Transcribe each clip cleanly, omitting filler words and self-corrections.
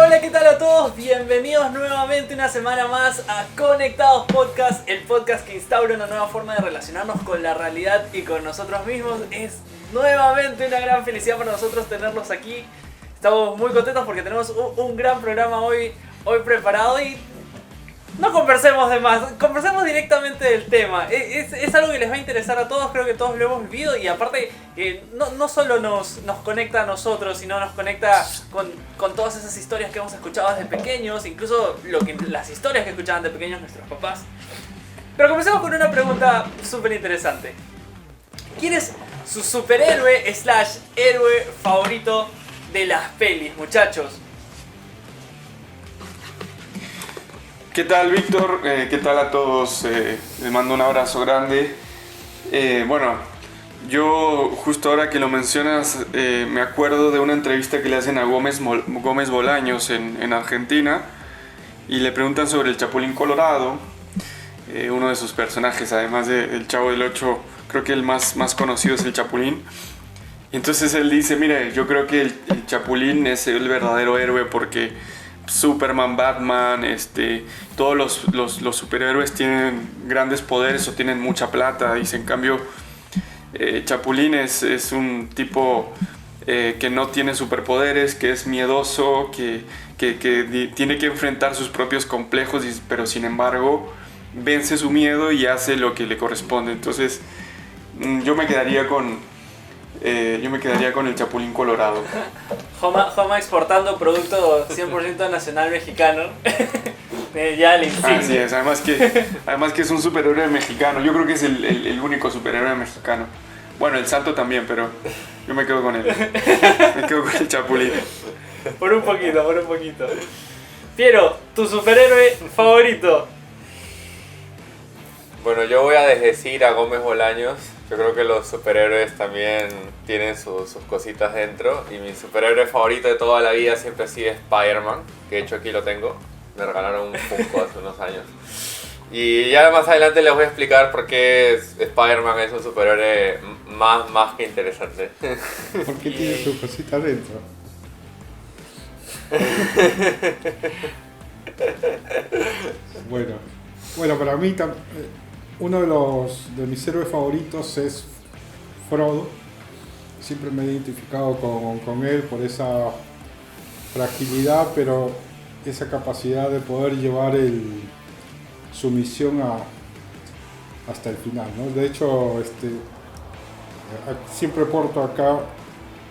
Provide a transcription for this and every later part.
Hola, ¿qué tal a todos? Bienvenidos nuevamente una semana más a Conectados Podcast, el podcast que instaura una nueva forma de relacionarnos con la realidad y con nosotros mismos. Es nuevamente una gran felicidad para nosotros tenerlos aquí. Estamos muy contentos porque tenemos un gran programa hoy preparado y no conversemos de más, conversemos directamente del tema. Es algo que les va a interesar a todos, creo que todos lo hemos vivido y aparte no solo nos conecta a nosotros, sino nos conecta con todas esas historias que hemos escuchado desde pequeños, incluso las historias que escuchaban de pequeños nuestros papás. Pero comencemos con una pregunta súper interesante. ¿Quién es su superhéroe / héroe favorito de las pelis, muchachos? ¿Qué tal, Víctor? ¿Qué tal a todos? Les mando un abrazo grande. Bueno, yo justo ahora que lo mencionas, me acuerdo de una entrevista que le hacen a Gómez Bolaños en Argentina y le preguntan sobre el Chapulín Colorado, uno de sus personajes, además del Chavo del Ocho, creo que el más conocido es el Chapulín. Y entonces él dice, mire, yo creo que el Chapulín es el verdadero héroe porque Superman, Batman, todos los superhéroes tienen grandes poderes o tienen mucha plata. Dice, en cambio, Chapulín es un tipo que no tiene superpoderes, que es miedoso, que tiene que enfrentar sus propios complejos, pero sin embargo vence su miedo y hace lo que le corresponde. Entonces yo me quedaría con el Chapulín Colorado. Joma exportando producto 100% nacional mexicano. Ya le insignia. Así es, además que es un superhéroe mexicano. Yo creo que es el único superhéroe mexicano. Bueno, el Santo también, pero yo me quedo con él. Me quedo con el Chapulín. Por un poquito. Piero, tu superhéroe favorito. Bueno, yo voy a desdecir a Gómez Bolaños. Yo creo que los superhéroes también tienen sus cositas dentro. Y mi superhéroe favorito de toda la vida siempre ha sido Spider-Man. Que de hecho aquí lo tengo. Me regalaron un Funko hace unos años. Y ya más adelante les voy a explicar por qué Spider-Man es un superhéroe más que interesante. ¿Por qué tiene su cosita dentro? Bueno, para mí uno de mis héroes favoritos es Frodo. Siempre me he identificado con él por esa fragilidad, pero esa capacidad de poder llevar su misión hasta el final, ¿no? De hecho, siempre porto acá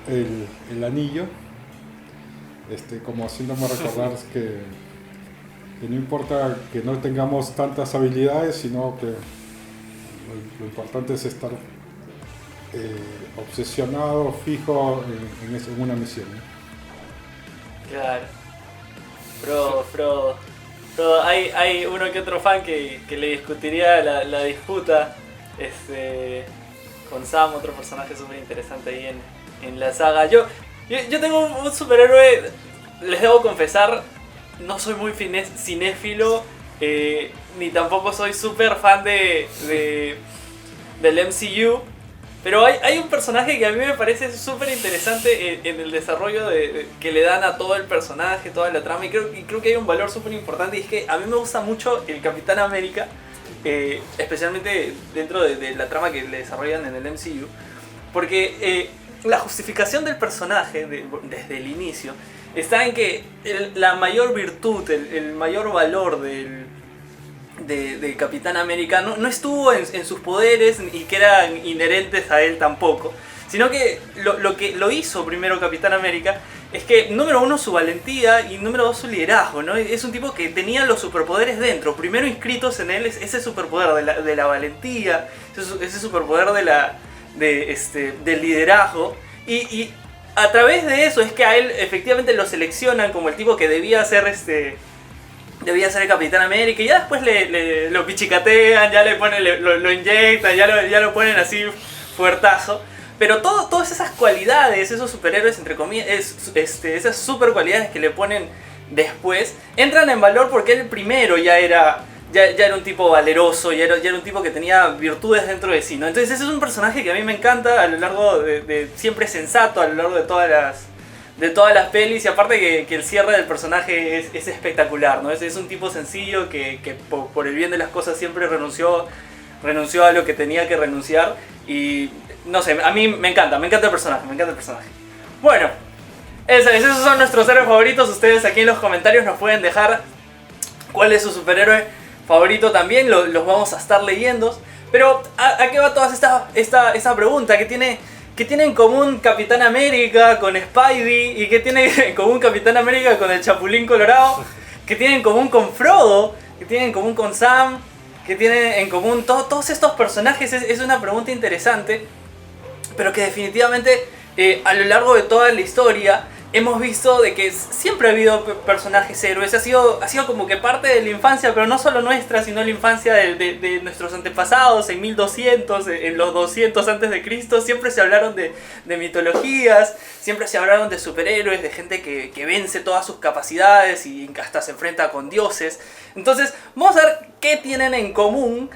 el anillo, como haciéndome recordar que no importa que no tengamos tantas habilidades, sino que lo importante es estar obsesionado, fijo en una misión, ¿no? Claro. Frodo. Hay uno que otro fan que le discutiría la disputa con Sam, otro personaje súper interesante ahí en la saga. Yo tengo un superhéroe, les debo confesar, no soy muy cinéfilo, ni tampoco soy súper fan del MCU, pero hay un personaje que a mí me parece súper interesante en el desarrollo que le dan a todo el personaje, toda la trama, y creo que hay un valor súper importante, y es que a mí me gusta mucho el Capitán América, especialmente dentro de la trama que le desarrollan en el MCU, porque la justificación del personaje desde el inicio está en que la mayor virtud, el mayor valor del Capitán América no estuvo en sus poderes y que eran inherentes a él tampoco, sino que lo que lo hizo primero Capitán América es que, número uno, su valentía, y número dos, su liderazgo, ¿no? Es un tipo que tenía los superpoderes dentro, primero inscritos en él, ese superpoder de la valentía, ese superpoder del liderazgo, y a través de eso es que a él efectivamente lo seleccionan como el tipo que debía ser el Capitán América, y ya después lo pichicatean, ya le ponen, lo inyectan, ya lo ponen así fuertazo. Pero todas esas cualidades, esos superhéroes entre comillas, esas super cualidades que le ponen después, entran en valor porque él primero ya era un tipo valeroso, ya era un tipo que tenía virtudes dentro de sí, ¿no? Entonces ese es un personaje que a mí me encanta a lo largo de siempre sensato a lo largo de todas de todas las pelis, y aparte que el cierre del personaje es espectacular, ¿no? Es un tipo sencillo que por el bien de las cosas siempre renunció a lo que tenía que renunciar, y no sé, a mí me encanta el personaje, Bueno, esos son nuestros héroes favoritos. Ustedes aquí en los comentarios nos pueden dejar cuál es su superhéroe favorito también, los vamos a estar leyendo. Pero ¿a qué va toda esta pregunta? ¿Qué tiene en común Capitán América con Spidey? ¿Y qué tiene en común Capitán América con el Chapulín Colorado? ¿Qué tiene en común con Frodo? ¿Qué tiene en común con Sam? ¿Qué tiene en común todos estos personajes? Es una pregunta interesante, pero que definitivamente a lo largo de toda la historia hemos visto de que siempre ha habido personajes héroes. Ha sido como que parte de la infancia, pero no solo nuestra, sino la infancia de nuestros antepasados en 1200, en los 200 antes de Cristo. Siempre se hablaron de mitologías, siempre se hablaron de superhéroes, de gente que vence todas sus capacidades y hasta se enfrenta con dioses. Entonces, vamos a ver qué tienen en común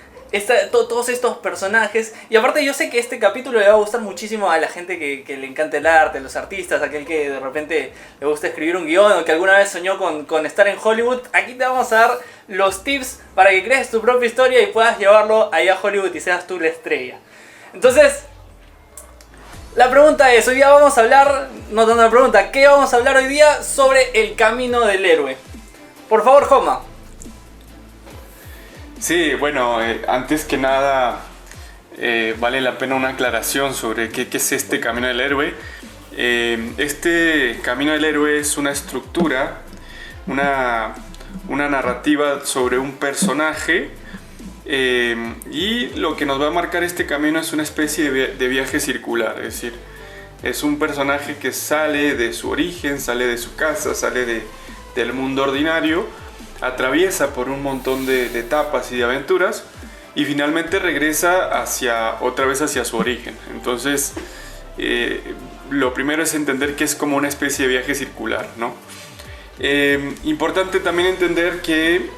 todos estos personajes. Y aparte yo sé que este capítulo le va a gustar muchísimo a la gente que le encanta el arte, los artistas, aquel que de repente le gusta escribir un guión o que alguna vez soñó con estar en Hollywood. Aquí te vamos a dar los tips para que crees tu propia historia y puedas llevarlo allá a Hollywood y seas tú la estrella. Entonces, la pregunta es, hoy día vamos a hablar, no tanto la pregunta, ¿qué vamos a hablar hoy día sobre el camino del héroe? Por favor, Joma. Sí, bueno, antes que nada vale la pena una aclaración sobre qué es este camino del héroe. Este camino del héroe es una estructura, una narrativa sobre un personaje, y lo que nos va a marcar este camino es una especie de viaje circular. Es decir, es un personaje que sale de su origen, sale de su casa, sale del mundo ordinario, atraviesa por un montón de etapas y de aventuras y finalmente regresa otra vez hacia su origen. Entonces, lo primero es entender que es como una especie de viaje circular, ¿no? Importante también entender que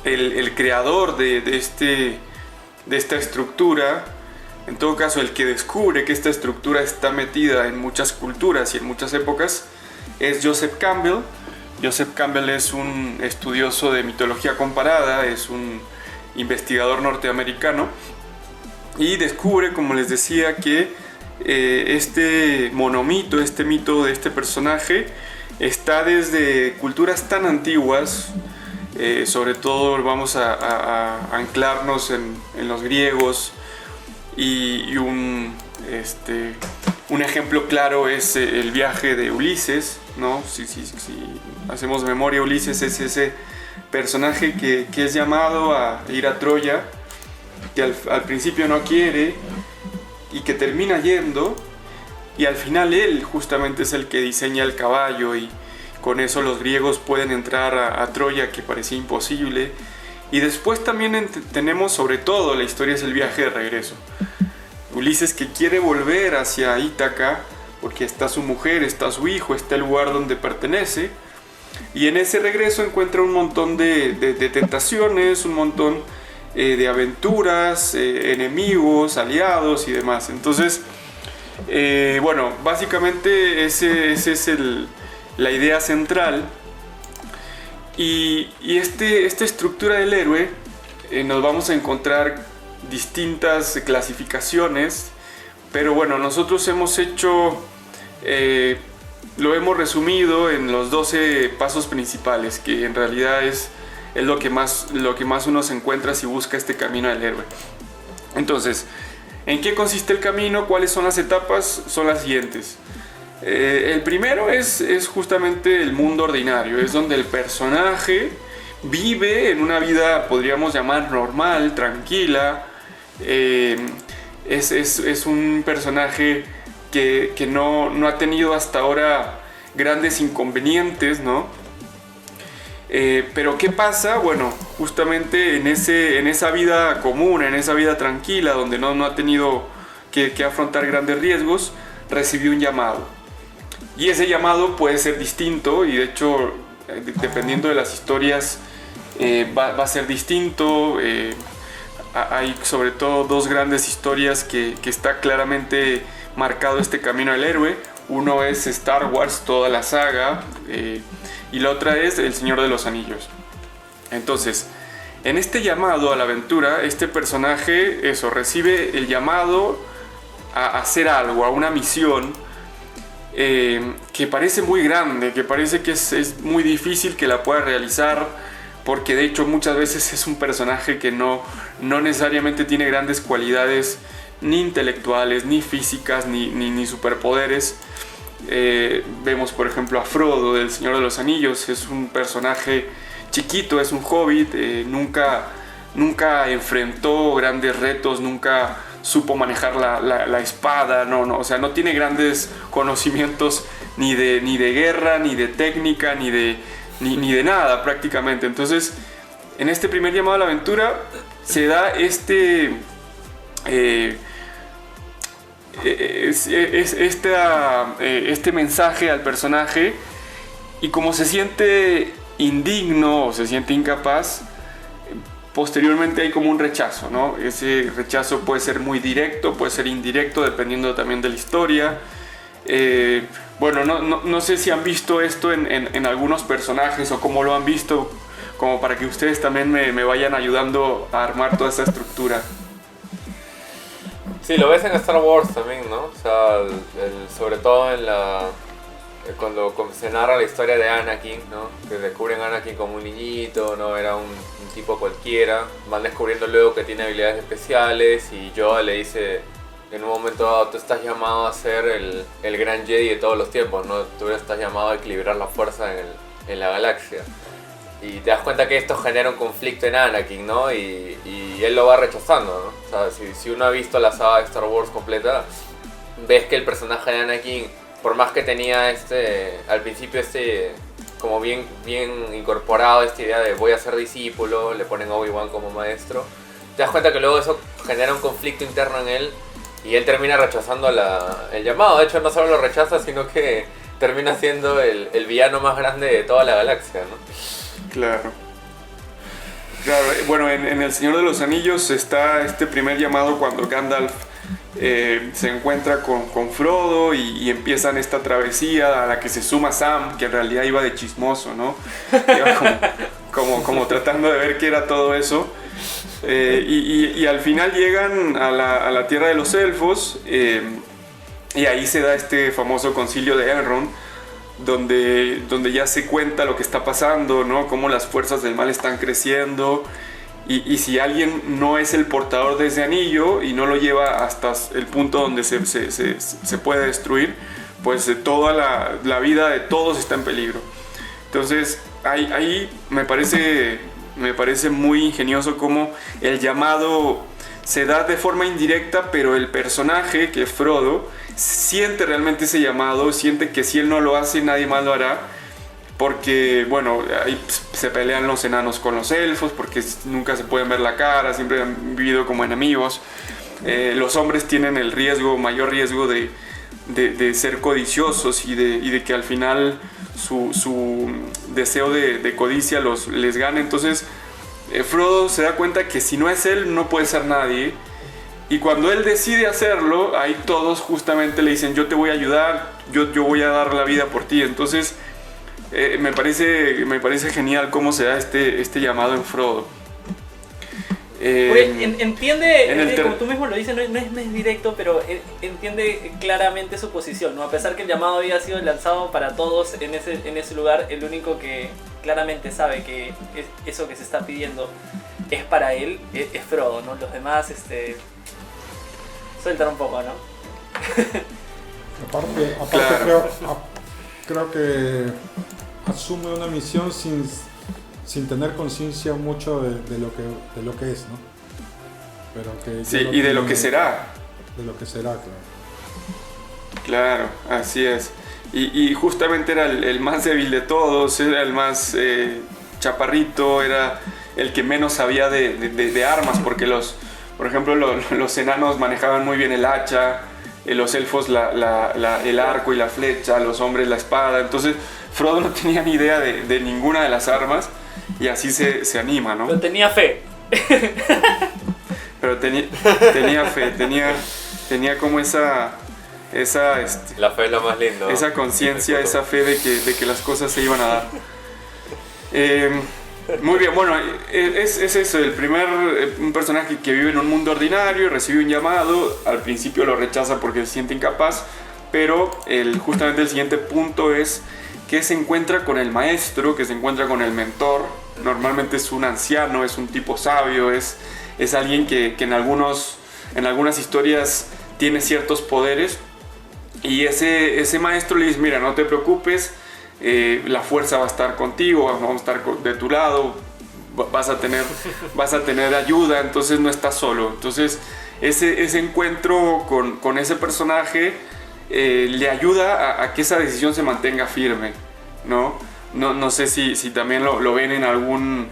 el creador de esta estructura, en todo caso el que descubre que esta estructura está metida en muchas culturas y en muchas épocas, es Joseph Campbell. Joseph Campbell es un estudioso de mitología comparada, es un investigador norteamericano y descubre, como les decía, que este monomito, este mito de este personaje está desde culturas tan antiguas, sobre todo vamos a anclarnos en los griegos, y un ejemplo claro es el viaje de Ulises, ¿no? Si hacemos memoria, Ulises es ese personaje que es llamado a ir a Troya, que al principio no quiere y que termina yendo, y al final él justamente es el que diseña el caballo, y con eso los griegos pueden entrar a Troya, que parecía imposible. Y después también tenemos, sobre todo, la historia es el viaje de regreso. Ulises, que quiere volver hacia Ítaca porque está su mujer, está su hijo, está el lugar donde pertenece, y en ese regreso encuentra un montón de tentaciones, un montón de aventuras, enemigos, aliados y demás. Entonces, bueno, básicamente esa es la idea central. Y esta estructura del héroe, nos vamos a encontrar distintas clasificaciones, pero bueno, nosotros hemos hecho, lo hemos resumido en los 12 pasos principales, que en realidad es lo que más uno se encuentra si busca este camino del héroe. Entonces, ¿en qué consiste el camino? ¿Cuáles son las etapas? Son las siguientes. El primero es justamente el mundo ordinario, es donde el personaje vive en una vida, podríamos llamar normal, tranquila. Es un personaje que no ha tenido hasta ahora grandes inconvenientes, ¿no? Pero ¿qué pasa? Bueno, justamente en esa vida común, en esa vida tranquila, donde no ha tenido que afrontar grandes riesgos, recibió un llamado. Y ese llamado puede ser distinto, y de hecho, dependiendo de las historias, va a ser distinto. Hay sobre todo dos grandes historias que está claramente marcado este camino del héroe. Uno es Star Wars, toda la saga, y la otra es El Señor de los Anillos. Entonces, en este llamado a la aventura, este personaje recibe el llamado a hacer algo, a una misión que parece muy grande, que parece que es muy difícil que la pueda realizar, porque de hecho muchas veces es un personaje que no necesariamente tiene grandes cualidades ni intelectuales, ni físicas, ni superpoderes. Vemos por ejemplo a Frodo del Señor de los Anillos, es un personaje chiquito, es un hobbit, nunca enfrentó grandes retos, nunca supo manejar la espada, o sea, no tiene grandes conocimientos ni de guerra, ni de técnica, ni de nada prácticamente. Entonces, en este primer llamado a la aventura se da este mensaje al personaje, y como se siente indigno o se siente incapaz, posteriormente hay como un rechazo, ¿no? Ese rechazo puede ser muy directo, puede ser indirecto, dependiendo también de la historia. Bueno, no sé si han visto esto en algunos personajes o cómo lo han visto, como para que ustedes también me vayan ayudando a armar toda esa estructura. Sí, lo ves en Star Wars también, ¿no? O sea, sobre todo cuando se narra la historia de Anakin, ¿no? Que descubren a Anakin como un niñito, ¿no? Era un tipo cualquiera. Van descubriendo luego que tiene habilidades especiales, y Yoda le dice en un momento dado: tú estás llamado a ser el gran Jedi de todos los tiempos, ¿no? Tú estás llamado a equilibrar la fuerza en la galaxia. Y te das cuenta que esto genera un conflicto en Anakin, ¿no? Y él lo va rechazando, ¿no? O sea, si uno ha visto la saga de Star Wars completa, ves que el personaje de Anakin, por más que tenía al principio como bien incorporado esta idea de voy a ser discípulo, le ponen a Obi-Wan como maestro, te das cuenta que luego eso genera un conflicto interno en él, y él termina rechazando el llamado. De hecho, no solo lo rechaza, sino que termina siendo el villano más grande de toda la galaxia, ¿no? Claro. Bueno, en El Señor de los Anillos está este primer llamado cuando Gandalf se encuentra con Frodo y empiezan esta travesía a la que se suma Sam, que en realidad iba de chismoso, ¿no? Iba como tratando de ver qué era todo eso. Y al final llegan a la tierra de los elfos, y ahí se da este famoso concilio de Elrond, donde ya se cuenta lo que está pasando, ¿no? Cómo las fuerzas del mal están creciendo, y si alguien no es el portador de ese anillo y no lo lleva hasta el punto donde se puede destruir, pues toda la vida de todos está en peligro. Entonces ahí me parece muy ingenioso cómo el llamado se da de forma indirecta, pero el personaje, que es Frodo, siente realmente ese llamado, siente que si él no lo hace, nadie más lo hará, porque, bueno, ahí se pelean los enanos con los elfos, porque nunca se pueden ver la cara, siempre han vivido como enemigos. Los hombres tienen mayor riesgo de ser codiciosos y de que al final su deseo de codicia les gane. Entonces Frodo se da cuenta que si no es él, no puede ser nadie. Y cuando él decide hacerlo, ahí todos justamente le dicen: yo te voy a ayudar, yo voy a dar la vida por ti. Entonces me parece genial cómo se da este llamado en Frodo. Entiende, como tú mismo lo dices, no es directo, pero entiende claramente su posición, ¿no? A pesar que el llamado había sido lanzado para todos en ese lugar, el único que claramente sabe que eso que se está pidiendo es para él, es Frodo, ¿no? Los demás sueltan un poco, ¿no? Aparte Claro. creo que asume una misión sin tener conciencia mucho de lo que es, ¿no? Pero que Sí, y de lo que será. De lo que será, claro. Claro, así es. Y justamente era el más débil de todos, era el más chaparrito, era el que menos sabía de armas, porque por ejemplo, los enanos manejaban muy bien el hacha, los elfos el arco y la flecha, los hombres la espada. Entonces Frodo no tenía ni idea de ninguna de las armas, y así se anima, ¿no? Pero tenía fe. Pero tenía fe, tenía como esa La fe es lo más lindo. esa conciencia, esa fe de que las cosas se iban a dar. Muy bien, bueno, es eso, un personaje que vive en un mundo ordinario, recibe un llamado, al principio lo rechaza porque se siente incapaz, pero justamente el siguiente punto es que se encuentra con el maestro, que se encuentra con el mentor. Normalmente es un anciano, es un tipo sabio, es alguien que en algunas historias tiene ciertos poderes, y ese maestro le dice: mira, no te preocupes, la fuerza va a estar contigo, vamos a estar de tu lado, vas a tener ayuda, entonces no estás solo. Entonces ese encuentro con ese personaje le ayuda a que esa decisión se mantenga firme, ¿no? No sé si también lo ven en algún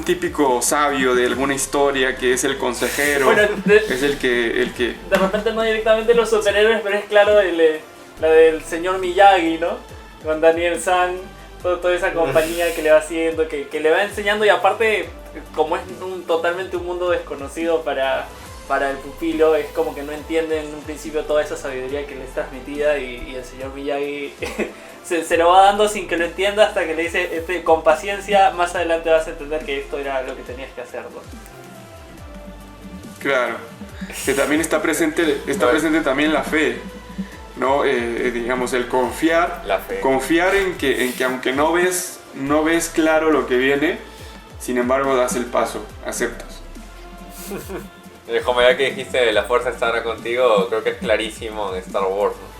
típico sabio de alguna historia, que es el consejero. Bueno, es el que de repente no directamente los superhéroes, pero es claro la del señor Miyagi, ¿no? Con Daniel San, toda esa compañía que le va haciendo, que le va enseñando, y aparte, como es totalmente un mundo desconocido para el pupilo, es como que no entiende en un principio toda esa sabiduría que le es transmitida, y el señor Miyagi se lo va dando sin que lo entienda, hasta que le dice: con paciencia, más adelante vas a entender que esto era lo que tenías que hacer, ¿no? Claro, que también está presente también la fe, ¿no? Digamos, el confiar en que aunque no ves claro lo que viene, sin embargo das el paso, aceptas. Como ya que dijiste, la fuerza estará contigo, creo que es clarísimo en Star Wars, ¿no?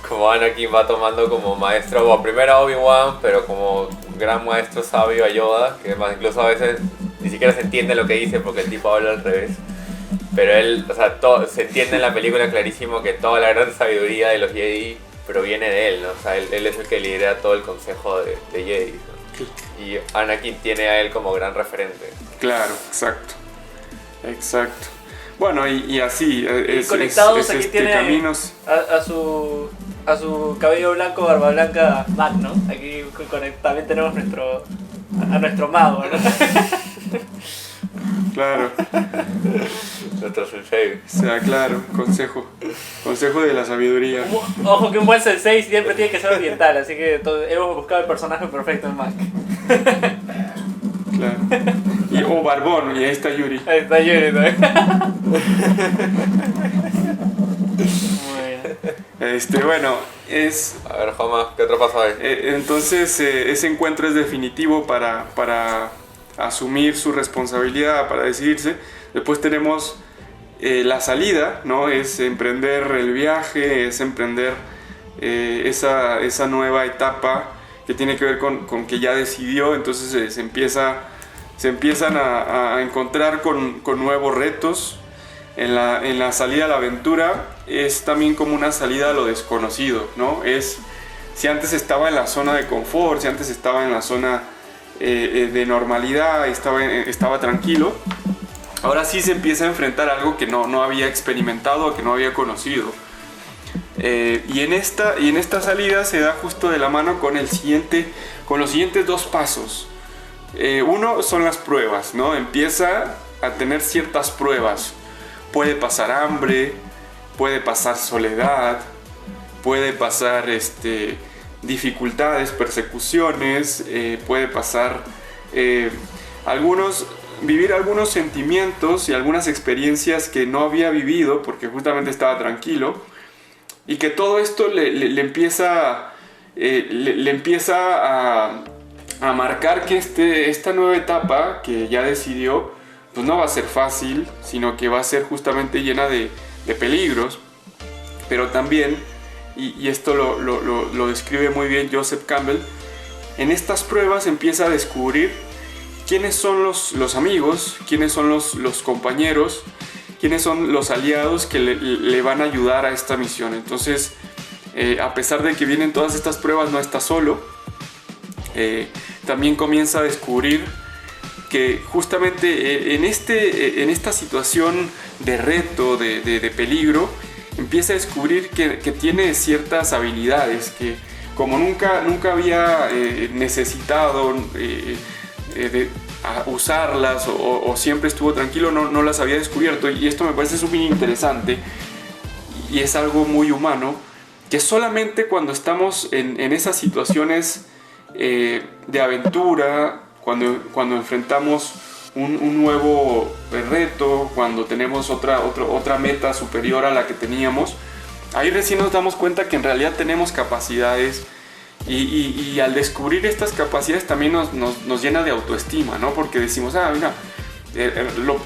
Como Anakin va tomando como maestro, bueno, primero a Obi-Wan, pero como gran maestro sabio a Yoda, que más incluso a veces ni siquiera se entiende lo que dice porque el tipo habla al revés. Pero él, o sea, se entiende en la película clarísimo que toda la gran sabiduría de los Jedi proviene de él, ¿no? O sea, él es el que lidera todo el consejo de Jedi, ¿no? Y Anakin tiene a él como gran referente. Claro, exacto. Bueno, y así y conectados aquí tiene caminos. a su cabello blanco, barba blanca, Mac, ¿no? Aquí también tenemos a nuestro mago, ¿no? Claro. Nuestro sensei. O sea, claro, consejo de la sabiduría. Ojo que un buen sensei siempre tiene que ser oriental, así que hemos buscado el personaje perfecto en Mac. Claro. Barbón, y ahí está Yuri. Ahí está Yuri también. Bueno, es... A ver, Joma, ¿qué otro paso hay? Entonces, ese encuentro es definitivo para asumir su responsabilidad, para decidirse. Después tenemos la salida, ¿no? Es emprender el viaje, es emprender esa nueva etapa que tiene que ver con que ya decidió. Entonces se empiezan a encontrar con nuevos retos. En la salida a la aventura es también como una salida a lo desconocido, ¿no? Si antes estaba en la zona de confort, si antes estaba en la zona de normalidad, estaba tranquilo, ahora sí se empieza a enfrentar a algo que no había experimentado, que no había conocido. Y en esta salida se da justo de la mano con los siguientes dos pasos. Uno son las pruebas, ¿no? Empieza a tener ciertas pruebas. Puede pasar hambre, puede pasar soledad, puede pasar dificultades, persecuciones, puede pasar vivir algunos sentimientos y algunas experiencias que no había vivido porque justamente estaba tranquilo, y que todo esto le empieza a marcar que esta nueva etapa que ya decidió, pues no va a ser fácil, sino que va a ser justamente llena de peligros. Pero también, y esto lo describe muy bien Joseph Campbell, en estas pruebas empieza a descubrir quiénes son los amigos, quiénes son los compañeros, quiénes son los aliados que le van a ayudar a esta misión. Entonces, a pesar de que vienen todas estas pruebas, no está solo. También comienza a descubrir que justamente en esta situación de reto, de peligro, empieza a descubrir que tiene ciertas habilidades que, como nunca había necesitado usarlas, o siempre estuvo tranquilo, no las había descubierto. Y esto me parece súper interesante y es algo muy humano, que solamente cuando estamos en esas situaciones de aventura, cuando enfrentamos un nuevo reto, cuando tenemos otra meta superior a la que teníamos, ahí recién nos damos cuenta que en realidad tenemos capacidades y al descubrir estas capacidades también nos llena de autoestima, ¿no? Porque decimos, mira,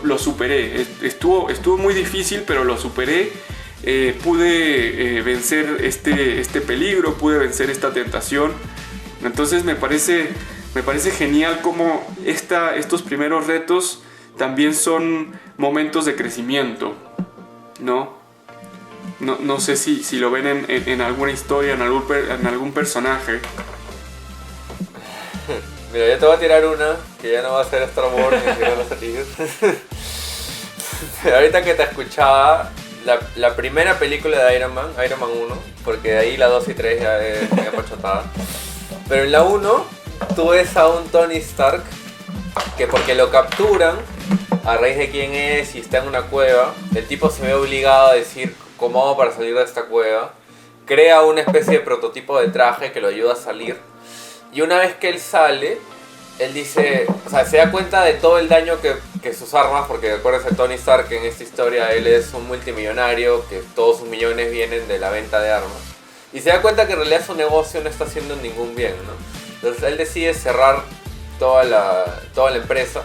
lo superé, estuvo muy difícil, pero lo superé, pude vencer este peligro, pude vencer esta tentación. Entonces me parece genial cómo estos primeros retos también son momentos de crecimiento, ¿no? No sé si lo ven en alguna historia, en algún personaje. Mira, yo te voy a tirar una que ya no va a ser Star Wars ni Señor de los Anillos. Ahorita que te escuchaba, la primera película de Iron Man 1, porque de ahí la 2 y 3 ya es medio pachotada. Pero en la 1 tú ves a un Tony Stark que porque lo capturan a raíz de quién es y está en una cueva, el tipo se ve obligado a decir cómo hago para salir de esta cueva, crea una especie de prototipo de traje que lo ayuda a salir, y una vez que él sale, él dice, o sea, se da cuenta de todo el daño que sus armas, porque acuérdense, Tony Stark en esta historia, él es un multimillonario, que todos sus millones vienen de la venta de armas, y se da cuenta que en realidad su negocio no está haciendo ningún bien, ¿no? Entonces él decide cerrar toda la empresa.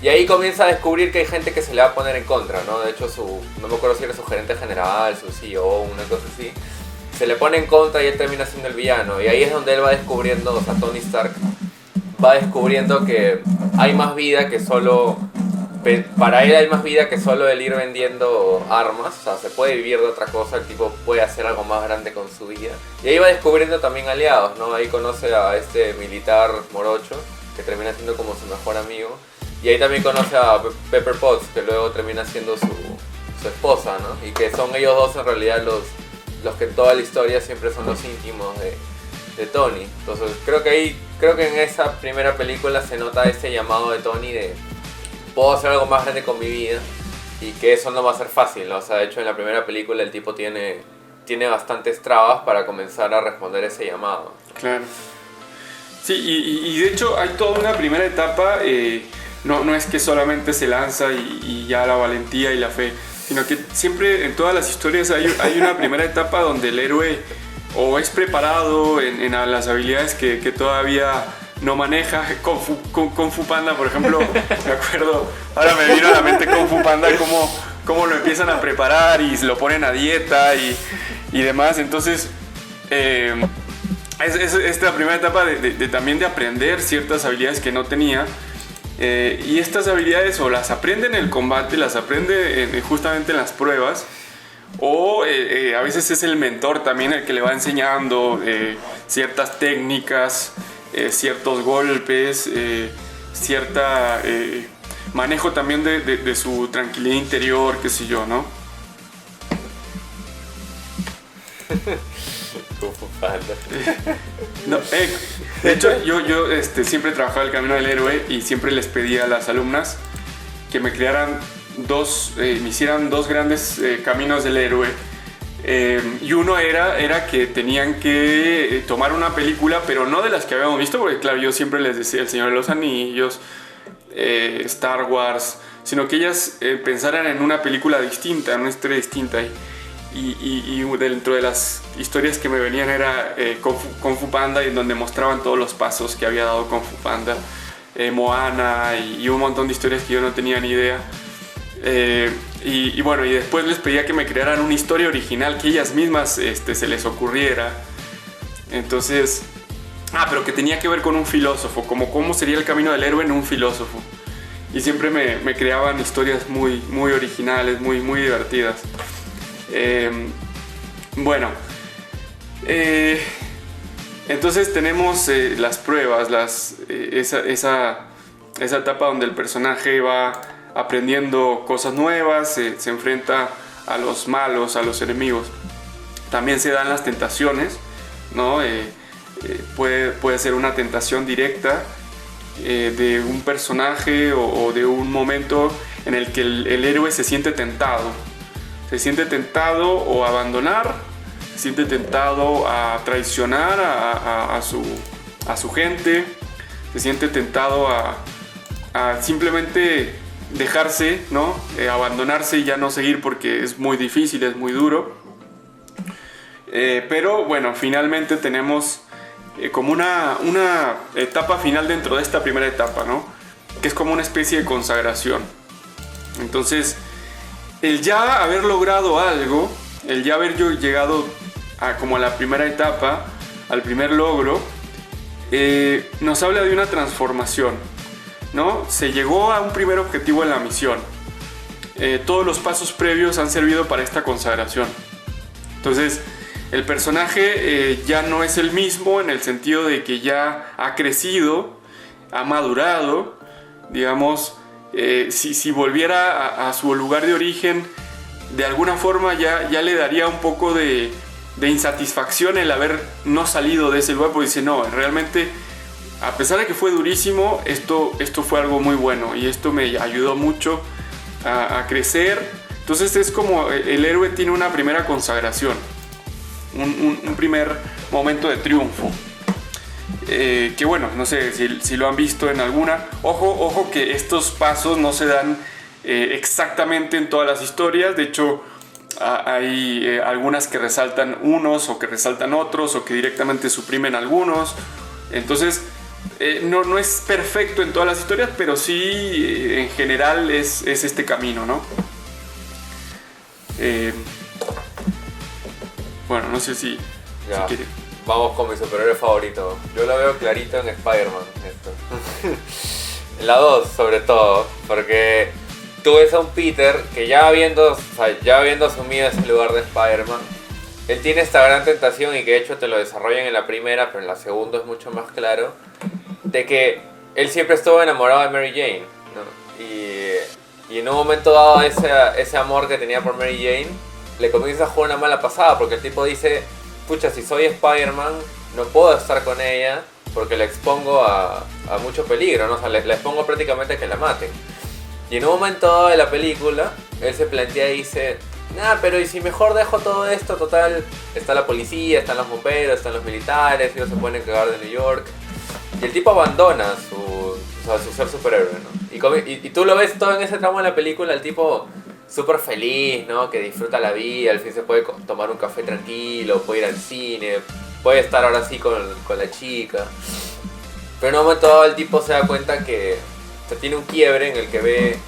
Y ahí comienza a descubrir que hay gente que se le va a poner en contra, ¿no? De hecho, no me acuerdo si era su gerente general, su CEO, una cosa así. Se le pone en contra y él termina siendo el villano. Y ahí es donde él va descubriendo, o sea, Tony Stark va descubriendo que hay más vida que solo... Para él hay más vida que solo el ir vendiendo armas. O sea, se puede vivir de otra cosa, el tipo puede hacer algo más grande con su vida. Y ahí va descubriendo también aliados, ¿no? Ahí conoce a este militar morocho, que termina siendo como su mejor amigo. Y ahí también conoce a Pepper Potts, que luego termina siendo su esposa, ¿no? Y que son ellos dos en realidad los que en toda la historia siempre son los íntimos de Tony. Entonces creo que en esa primera película se nota ese llamado de Tony de puedo hacer algo más grande con mi vida, y que eso no va a ser fácil, ¿no? O sea, de hecho en la primera película el tipo tiene bastantes trabas para comenzar a responder ese llamado. Claro. Sí, y de hecho hay toda una primera etapa, no es que solamente se lanza y ya la valentía y la fe, sino que siempre en todas las historias hay una primera etapa donde el héroe o es preparado en las habilidades que todavía no maneja. Kung Fu Panda, por ejemplo, me acuerdo, ahora me vino a la mente Kung Fu Panda, cómo lo empiezan a preparar y lo ponen a dieta y demás. Entonces es la primera etapa también de aprender ciertas habilidades que no tenía, y estas habilidades o las aprende en el combate, las aprende justamente en las pruebas, o a veces es el mentor también el que le va enseñando ciertas técnicas, ciertos golpes, cierta manejo también de su tranquilidad interior, qué sé yo, ¿no? No, de hecho yo siempre trabajaba el camino del héroe y siempre les pedía a las alumnas que me crearan me hicieran dos grandes caminos del héroe. Y uno era que tenían que tomar una película, pero no de las que habíamos visto, porque claro, yo siempre les decía El Señor de los Anillos, Star Wars, sino que ellas pensaran en una película distinta, en una historia distinta. Y dentro de las historias que me venían era Kung Fu Panda, en donde mostraban todos los pasos que había dado Kung Fu Panda, Moana y un montón de historias que yo no tenía ni idea. Y bueno, y después les pedía que me crearan una historia original que ellas mismas se les ocurriera. Entonces, pero que tenía que ver con un filósofo, como cómo sería el camino del héroe en un filósofo. Y siempre me creaban historias muy, muy originales, muy, muy divertidas. Bueno, entonces tenemos las pruebas, esa etapa donde el personaje va aprendiendo cosas nuevas, se enfrenta a los malos, a los enemigos. También se dan las tentaciones, ¿no? Puede ser una tentación directa de un personaje o de un momento en el que el héroe se siente tentado. Se siente tentado o a abandonar, se siente tentado a traicionar a su gente, se siente tentado a simplemente dejarse, ¿no? Abandonarse y ya no seguir porque es muy difícil, es muy duro. Pero bueno, finalmente tenemos como una etapa final dentro de esta primera etapa, ¿no? Que es como una especie de consagración. Entonces, el ya haber logrado algo, el ya haber llegado como a la primera etapa, al primer logro, nos habla de una transformación, ¿no? Se llegó a un primer objetivo en la misión. Todos los pasos previos han servido para esta consagración. Entonces, el personaje ya no es el mismo en el sentido de que ya ha crecido, ha madurado, digamos. Si volviera a su lugar de origen, de alguna forma ya le daría un poco de insatisfacción el haber no salido de ese lugar, porque dice, no, realmente, a pesar de que fue durísimo, esto fue algo muy bueno y esto me ayudó mucho a crecer. Entonces es como el héroe tiene una primera consagración, un primer momento de triunfo. Que bueno, no sé si lo han visto en alguna. Ojo que estos pasos no se dan exactamente en todas las historias. De hecho, hay algunas que resaltan unos o que resaltan otros o que directamente suprimen algunos. Entonces, no es perfecto en todas las historias, pero sí en general es este camino, ¿no? Bueno, no sé si quiere. Vamos con mi superhéroe favorito. Yo lo veo clarito en Spider-Man. Esto. En la 2, sobre todo. Porque tú ves a un Peter que ya habiendo asumido ese lugar de Spider-Man, él tiene esta gran tentación, y que de hecho te lo desarrollan en la primera, pero en la segunda es mucho más claro, de que él siempre estuvo enamorado de Mary Jane, ¿no? Y en un momento dado ese amor que tenía por Mary Jane le comienza a jugar una mala pasada, porque el tipo dice, pucha, si soy Spider-Man no puedo estar con ella porque la expongo a mucho peligro, ¿no? O sea, la expongo prácticamente a que la maten. Y en un momento dado de la película, él se plantea y dice, pero ¿y si mejor dejo todo esto? Total, está la policía, están los bomberos, están los militares, ellos se pueden cagar de New York. Y el tipo abandona su ser superhéroe, ¿no? Y tú lo ves todo en ese tramo de la película, el tipo súper feliz, ¿no? Que disfruta la vida, al fin se puede tomar un café tranquilo, puede ir al cine, puede estar ahora sí con la chica. Pero en un momento dado el tipo se da cuenta que tiene un quiebre en el que ve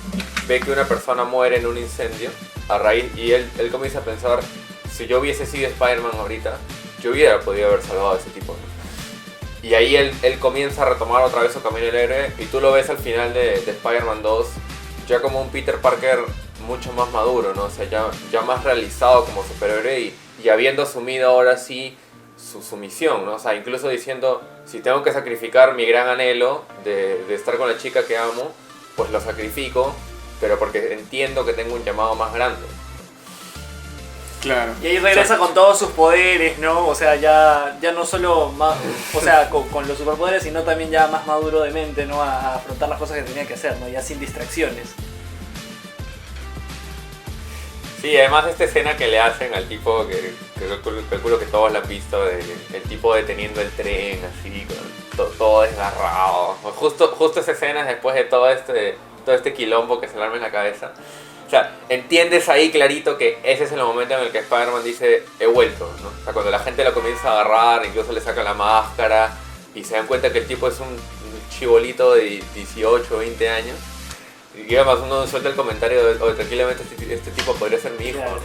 que una persona muere en un incendio a raíz, y él comienza a pensar, si yo hubiese sido Spider-Man ahorita, yo hubiera podido haber salvado a ese tipo, ¿no? Y ahí él comienza a retomar otra vez su camino del héroe, y tú lo ves al final de Spider-Man 2 ya como un Peter Parker mucho más maduro, ¿no? O sea, ya más realizado como superhéroe y habiendo asumido ahora sí su misión, ¿no? O sea, incluso diciendo, si tengo que sacrificar mi gran anhelo de estar con la chica que amo, pues lo sacrifico, pero porque entiendo que tengo un llamado más grande. Claro. Y ahí regresa con todos sus poderes, ¿no? O sea, ya no solo más, o sea, con los superpoderes, sino también ya más maduro de mente, ¿no? A afrontar las cosas que tenía que hacer, ¿no? Ya sin distracciones. Sí, además esta escena que le hacen al tipo, que calculo que todos la han visto, el tipo deteniendo el tren, así, con todo desgarrado. Justo esa escena después de todo este quilombo que se le arma en la cabeza. O sea, entiendes ahí clarito que ese es el momento en el que Spider-Man dice, he vuelto, ¿no? O sea, cuando la gente lo comienza a agarrar, incluso le saca la máscara y se dan cuenta que el tipo es un chibolito de 18 o 20 años. Y además uno suelta el comentario de, tranquilamente este tipo podría ser mi hijo, Claro. ¿no?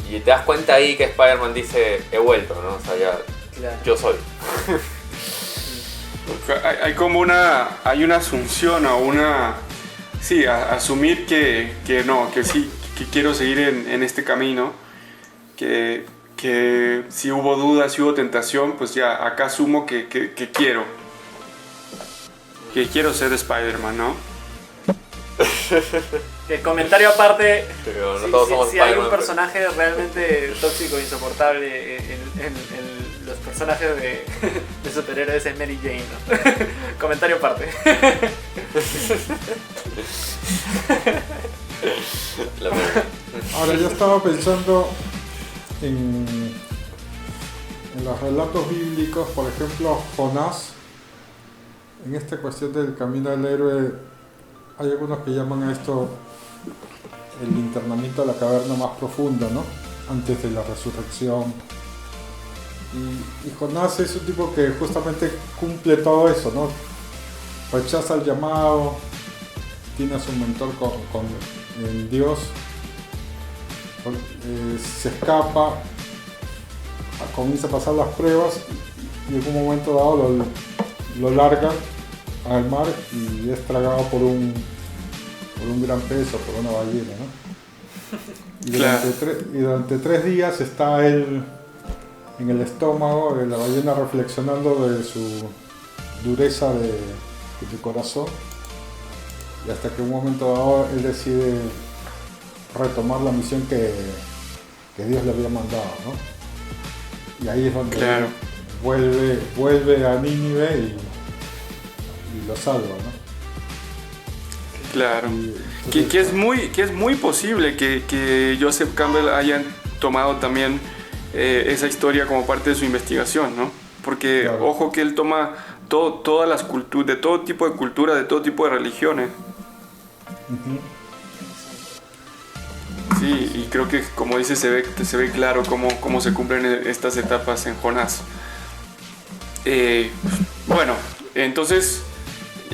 Y te das cuenta ahí que Spider-Man dice, he vuelto, ¿no? O sea, ya, Claro. yo soy. Hay como hay una asunción o una... Sí, asumir que sí, que quiero seguir en este camino, que si hubo dudas, si hubo tentación, pues ya acá asumo que quiero ser Spider-Man, ¿no? El comentario aparte, Pero no todos somos si hay un Spider-Man, personaje realmente tóxico e insoportable en los personajes de superhéroes es Mary Jane, ¿no? Comentario aparte. La verdad. Ahora, yo estaba pensando en, en los relatos bíblicos, por ejemplo, Jonás. En esta cuestión del camino del héroe, hay algunos que llaman a esto el internamiento a la caverna más profunda, ¿no? Antes de la resurrección. Y Jonás es un tipo que justamente cumple todo eso, ¿no? Rechaza el llamado, tiene a su mentor con Dios, se escapa, comienza a pasar las pruebas y en un momento dado lo largan al mar y es tragado por un gran pez o por una ballena, ¿no? Y durante 3 días está él en el estómago de la ballena reflexionando de su dureza de corazón, y hasta que en un momento dado él decide retomar la misión que Dios le había mandado, ¿no? Y ahí es donde Claro. vuelve a Nínive y lo salva, ¿no? Claro. Y Que entonces, es muy posible que Joseph Campbell hayan tomado también esa historia como parte de su investigación, ¿no? Porque, Claro. ojo, que él toma todas las culturas, de todo tipo de cultura, de todo tipo de religiones. ujú. Sí, y creo que, como dices, se ve claro cómo se cumplen estas etapas en Jonás. Bueno, entonces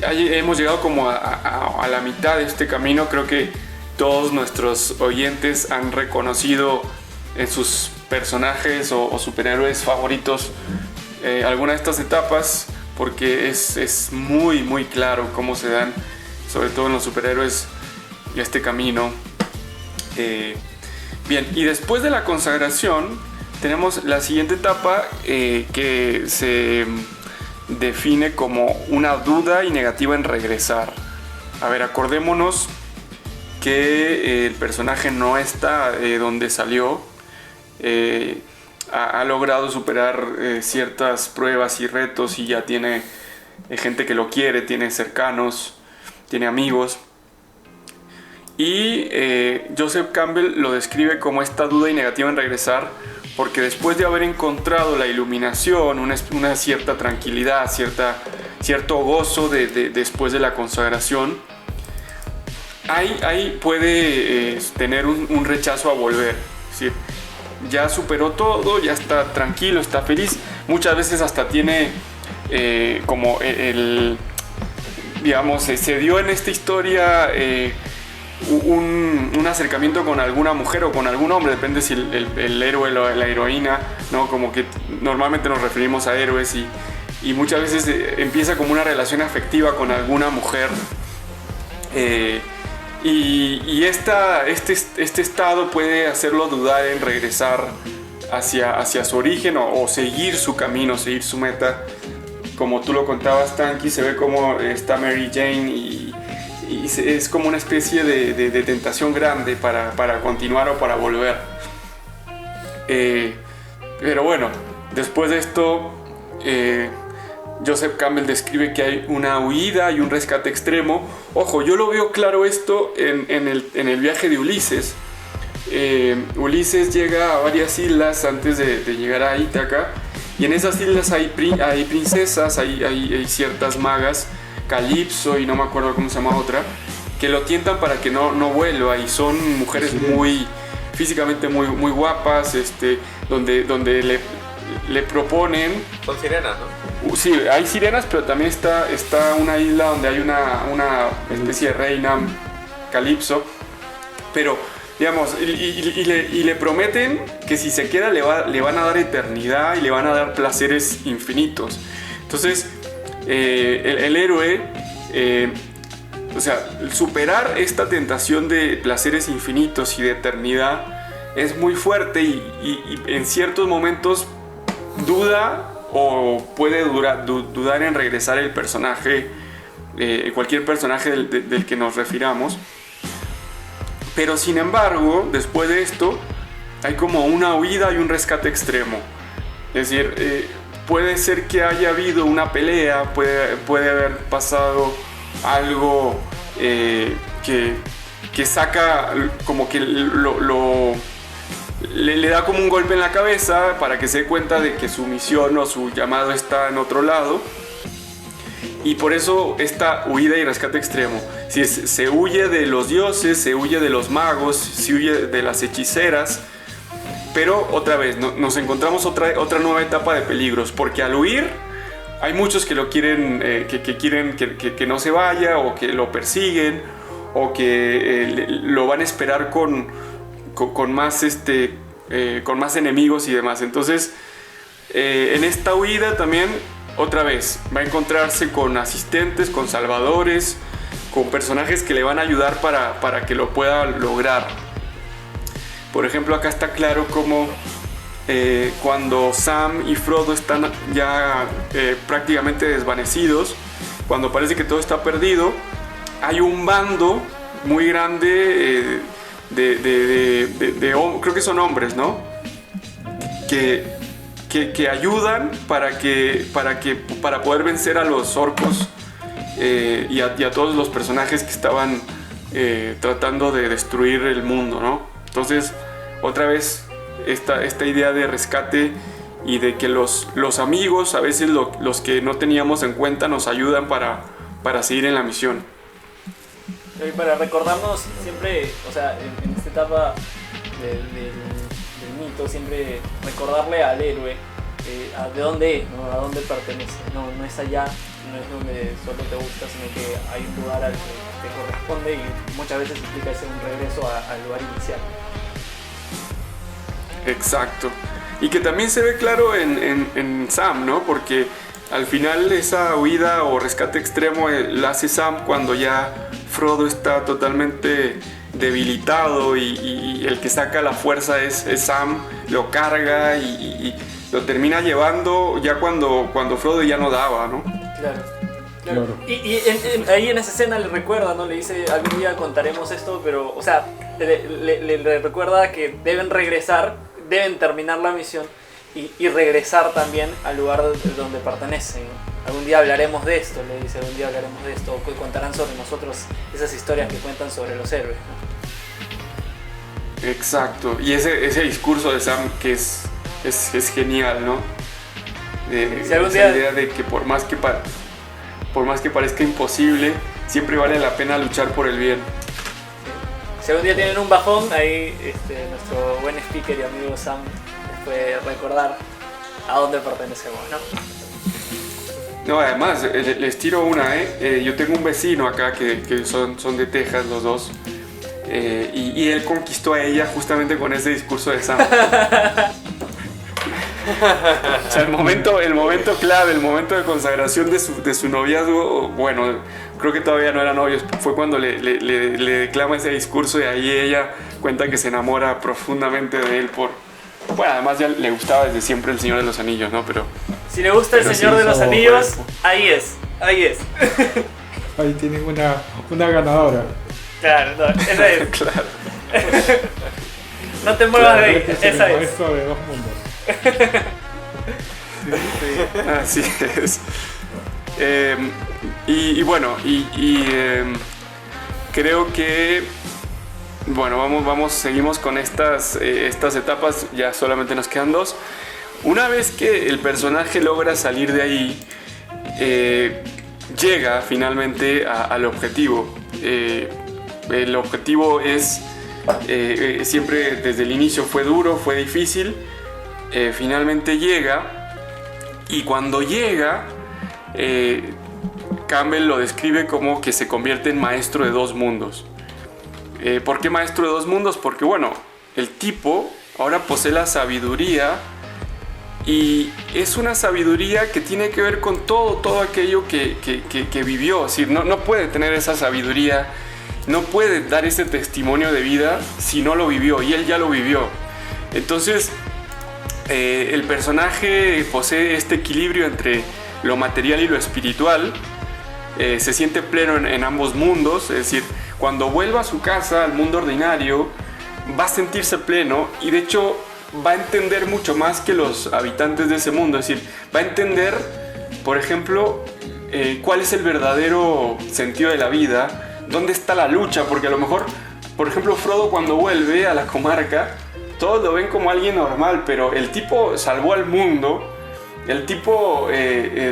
ahí hemos llegado como a la mitad de este camino. Creo que todos nuestros oyentes han reconocido en sus personajes o superhéroes favoritos alguna de estas etapas, porque es muy muy claro cómo se dan, sobre todo en los superhéroes, este camino. Bien, y después de la consagración tenemos la siguiente etapa que se define como una duda y negativa en regresar. A ver, acordémonos que el personaje no está donde salió. Ha logrado superar ciertas pruebas y retos y ya tiene gente que lo quiere, tiene cercanos, tiene amigos. Y Joseph Campbell lo describe como esta duda y negativa en regresar, porque después de haber encontrado la iluminación, una cierta tranquilidad, cierto gozo después de la consagración, ahí puede tener un rechazo a volver. Es decir, ya superó todo, ya está tranquilo, está feliz. Muchas veces hasta tiene como digamos, se dio en esta historia un acercamiento con alguna mujer o con algún hombre, depende si el héroe o la heroína, ¿no? Como que normalmente nos referimos a héroes y muchas veces empieza como una relación afectiva con alguna mujer. Y este estado puede hacerlo dudar en regresar hacia su origen o seguir su camino, seguir su meta. Como tú lo contabas, Tanky, se ve como está Mary Jane y es como una especie de tentación grande para continuar o para volver. Pero bueno, después de esto, Joseph Campbell describe que hay una huida y un rescate extremo. Ojo, yo lo veo claro esto en el viaje de Ulises. Ulises llega a varias islas antes de llegar a Ítaca, y en esas islas hay princesas, hay ciertas magas, Calipso y no me acuerdo cómo se llama otra, que lo tientan para que no vuelva, y son mujeres físicamente muy guapas, donde le proponen. Son sirenas, ¿no? Sí, hay sirenas, pero también está una isla donde hay una especie de reina, Calipso, pero digamos, y le prometen que si se queda le van a dar eternidad y le van a dar placeres infinitos. Entonces el héroe, o sea, superar esta tentación de placeres infinitos y de eternidad es muy fuerte, y en ciertos momentos duda o puede dudar en regresar el personaje, cualquier personaje del que nos refiramos. Pero sin embargo, después de esto hay como una huida y un rescate extremo. Es decir, puede ser que haya habido una pelea, puede haber pasado algo que que saca como que le da como un golpe en la cabeza para que se dé cuenta de que su misión o su llamado está en otro lado. Y por eso esta huida y rescate extremo. Si se huye de los dioses, se huye de los magos, se huye de las hechiceras. Pero otra vez nos encontramos otra nueva etapa de peligros. Porque al huir hay muchos que lo quieren, que quieren que no se vaya, o que lo persiguen, o que lo van a esperar con más con más enemigos y demás. Entonces en esta huida también otra vez va a encontrarse con asistentes, con salvadores, con personajes que le van a ayudar para que lo pueda lograr. Por ejemplo, acá está claro cómo cuando Sam y Frodo están ya prácticamente desvanecidos, cuando parece que todo está perdido, hay un bando muy grande creo que son hombres, ¿no? Que ayudan para poder vencer a los orcos y a todos los personajes que estaban tratando de destruir el mundo, ¿no? Entonces, otra vez, esta idea de rescate y de que los amigos, a veces los que no teníamos en cuenta, nos ayudan para seguir en la misión. Y para recordarnos siempre, o sea, en esta etapa del mito, siempre recordarle al héroe de dónde es, ¿no? A dónde pertenece. No es allá, no es donde solo te gusta, sino que hay un lugar al que te corresponde, y muchas veces implica ese un regreso al lugar inicial. Exacto. Y que también se ve claro en Sam, ¿no? Porque al final esa huida o rescate extremo la hace Sam cuando ya Frodo está totalmente debilitado, y el que saca la fuerza es Sam, lo carga y lo termina llevando ya cuando Frodo ya no daba, ¿no? Claro. Y ahí en esa escena le recuerda, ¿no? Le dice, algún día contaremos esto, pero, o sea, le recuerda que deben regresar, deben terminar la misión y regresar también al lugar donde pertenecen, ¿no? Algún día hablaremos de esto, le dice, algún día hablaremos de esto, o contarán sobre nosotros esas historias que cuentan sobre los héroes, ¿no? Exacto, y ese discurso de Sam que es genial, ¿no? Si algún día... Esa idea de que por más que parezca imposible, siempre vale la pena luchar por el bien. Si algún día tienen un bajón, ahí nuestro buen speaker y amigo Sam les puede recordar a dónde pertenecemos, ¿no? No, además, les tiro una, yo tengo un vecino acá que son de Texas los dos, y él conquistó a ella justamente con ese discurso de Sam. O sea, el momento clave, el momento de consagración de su noviazgo, bueno, creo que todavía no eran novios, fue cuando le declama ese discurso, y ahí ella cuenta que se enamora profundamente de él bueno, además ya le gustaba desde siempre El Señor de los Anillos, ¿no? Pero si le gusta El Señor de los Anillos, ahí es. Ahí tienen una ganadora. Claro, no, esa es. claro. No te muevas de ahí, Este es esa el es. maestro de dos mundos. Así es. Y bueno, creo que seguimos con estas etapas, ya solamente nos quedan dos. Una vez que el personaje logra salir de ahí, llega finalmente al objetivo. El objetivo es, siempre desde el inicio fue duro, fue difícil, finalmente llega, y cuando llega, Campbell lo describe como que se convierte en maestro de dos mundos. ¿Por qué maestro de dos mundos? Porque bueno, el tipo ahora posee la sabiduría, y es una sabiduría que tiene que ver con todo aquello que vivió. Es decir, no puede tener esa sabiduría, no puede dar ese testimonio de vida si no lo vivió, y él ya lo vivió. Entonces el personaje posee este equilibrio entre lo material y lo espiritual. Se siente pleno en ambos mundos, es decir, cuando vuelva a su casa, al mundo ordinario, va a sentirse pleno, y de hecho va a entender mucho más que los habitantes de ese mundo. Es decir, va a entender, por ejemplo, cuál es el verdadero sentido de la vida, dónde está la lucha, porque a lo mejor por ejemplo, Frodo cuando vuelve a la comarca, todos lo ven como alguien normal, pero el tipo salvó al mundo. El tipo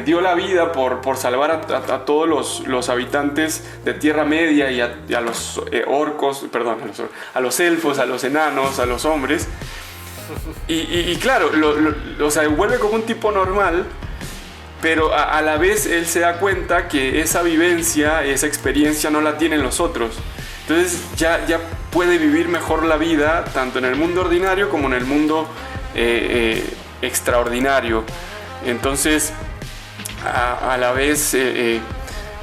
dio la vida por salvar a todos los habitantes de Tierra Media y a los orcos, perdón, a los elfos, a los enanos, a los hombres. Y claro, o sea, vuelve como un tipo normal, pero a la vez él se da cuenta que esa vivencia, esa experiencia no la tienen los otros. Entonces ya puede vivir mejor la vida, tanto en el mundo ordinario como en el mundo extraordinario. Entonces, a la vez,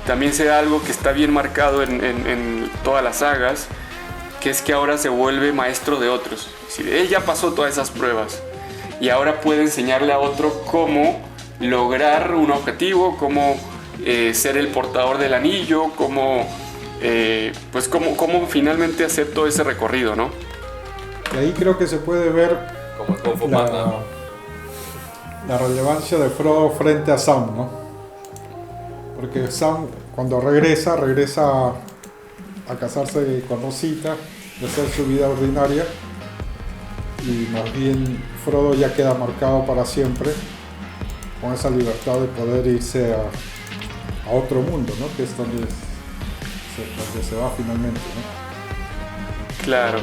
también se da algo que está bien marcado en todas las sagas, que es que ahora se vuelve maestro de otros. Es decir, él ya pasó todas esas pruebas y ahora puede enseñarle a otro cómo lograr un objetivo, cómo ser el portador del anillo, cómo finalmente hacer todo ese recorrido, ¿no? Y ahí creo que se puede ver Como en Kung Fu Panda. la relevancia de Frodo frente a Sam, ¿no? Porque Sam, cuando regresa a casarse con Rosita, de hacer su vida ordinaria, y más bien Frodo ya queda marcado para siempre con esa libertad de poder irse a otro mundo, ¿no? Que es donde se va finalmente, ¿no? Claro,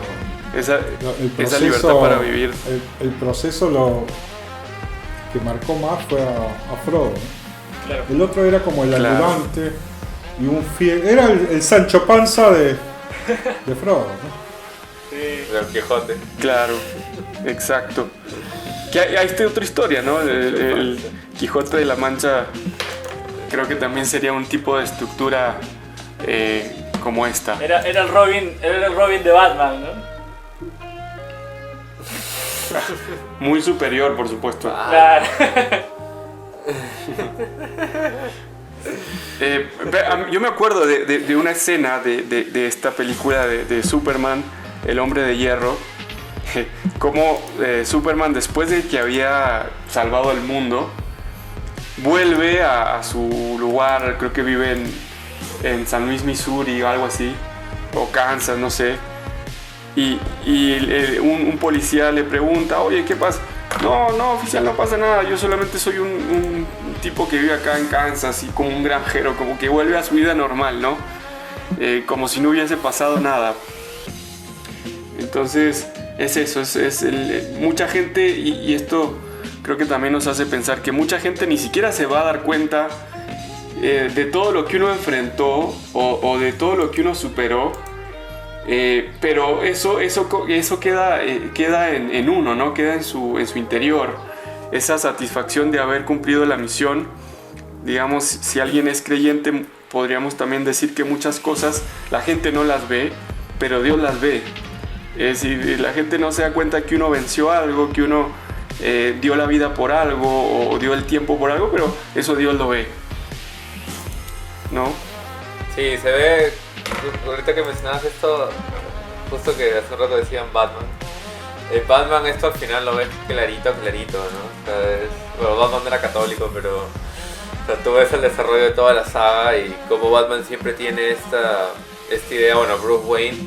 esa proceso, libertad para vivir. El proceso que marcó más fue a Frodo, ¿no? Claro. El otro era como el Claro. ayudante y un fiel. Era el Sancho Panza de Frodo, ¿no? Sí. Del Quijote. Claro, exacto. Que hay otra historia, ¿no? El Quijote de la Mancha creo que también sería un tipo de estructura como esta. Era el Robin de Batman, ¿no? Muy superior, por supuesto. Claro. Yo me acuerdo de una escena de esta película de Superman, El Hombre de Hierro, como Superman, después de que había salvado al mundo, vuelve a su lugar, creo que vive en San Luis, Missouri o algo así, o Kansas, no sé, y un policía le pregunta, oye, ¿qué pasa? No, oficial, no pasa nada, yo solamente soy un tipo que vive acá en Kansas y como un granjero, como que vuelve a su vida normal, ¿no? Como si no hubiese pasado nada. Entonces, es eso, mucha gente, y esto creo que también nos hace pensar que mucha gente ni siquiera se va a dar cuenta de todo lo que uno enfrentó o de todo lo que uno superó. Pero eso queda en uno, ¿no? Queda en su interior, esa satisfacción de haber cumplido la misión. Digamos, si alguien es creyente, podríamos también decir que muchas cosas la gente no las ve, pero Dios las ve. Es decir, la gente no se da cuenta que uno venció algo, que uno dio la vida por algo o dio el tiempo por algo, pero eso Dios lo ve, ¿no? Sí, se ve. Ahorita que mencionabas esto, justo que hace un rato decían Batman. Batman esto al final lo ves clarito, ¿no? O sea, bueno, Batman era católico, pero o sea, tú ves el desarrollo de toda la saga y como Batman siempre tiene esta idea, bueno, Bruce Wayne,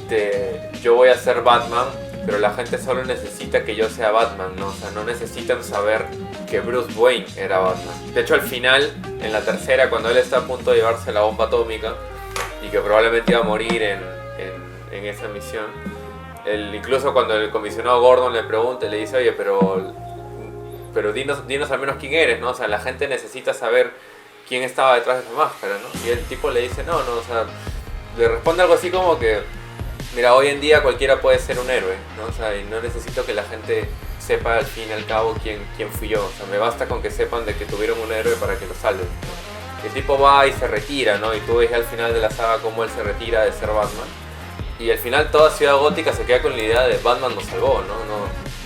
de yo voy a ser Batman, pero la gente solo necesita que yo sea Batman, ¿no? O sea, no necesitan saber que Bruce Wayne era Batman. De hecho, al final, en la tercera, cuando él está a punto de llevarse la bomba atómica, y que probablemente iba a morir en esa misión. Incluso cuando el comisionado Gordon le pregunta, le dice, oye, pero dinos al menos quién eres, ¿no? O sea, la gente necesita saber quién estaba detrás de esa máscara, ¿no? Y el tipo le dice, no, o sea, le responde algo así como que, mira, hoy en día cualquiera puede ser un héroe, ¿no? O sea, y no necesito que la gente sepa al fin y al cabo quién fui yo. O sea, me basta con que sepan de que tuvieron un héroe para que lo salven, ¿no? El tipo va y se retira, ¿no? Y tú ves al final de la saga cómo él se retira de ser Batman. Y al final toda Ciudad Gótica se queda con la idea de Batman nos salvó, ¿no?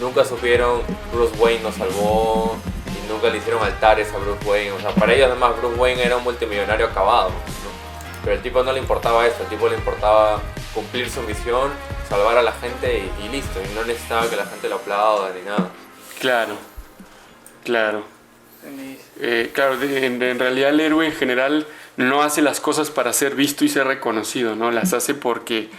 Nunca supieron Bruce Wayne nos salvó y nunca le hicieron altares a Bruce Wayne. O sea, para ellos además Bruce Wayne era un multimillonario acabado, ¿no? Pero al tipo no le importaba eso, al tipo le importaba cumplir su misión, salvar a la gente y listo. Y no necesitaba que la gente lo aplauda ni nada. Claro. Claro, en realidad el héroe en general no hace las cosas para ser visto y ser reconocido, ¿no? Las hace porque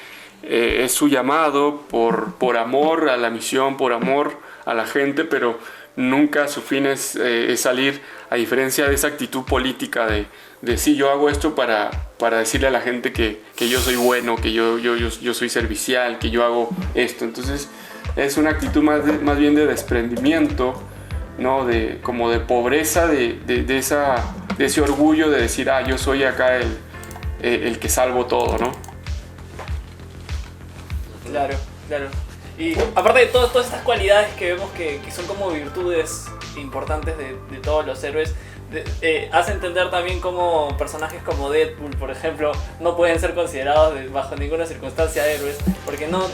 es su llamado por amor a la misión, por amor a la gente, pero nunca su fin es salir, a diferencia de esa actitud política de sí, yo hago esto para decirle a la gente que yo soy bueno, que yo soy servicial, que yo hago esto. Entonces es una actitud más bien de desprendimiento, ¿no? Como de pobreza, de ese orgullo de decir, yo soy acá el que salvo todo, ¿no? Claro. Y aparte de todas estas cualidades que vemos que son como virtudes importantes de todos los héroes, hace entender también cómo personajes como Deadpool, por ejemplo, no pueden ser considerados bajo ninguna circunstancia héroes, porque no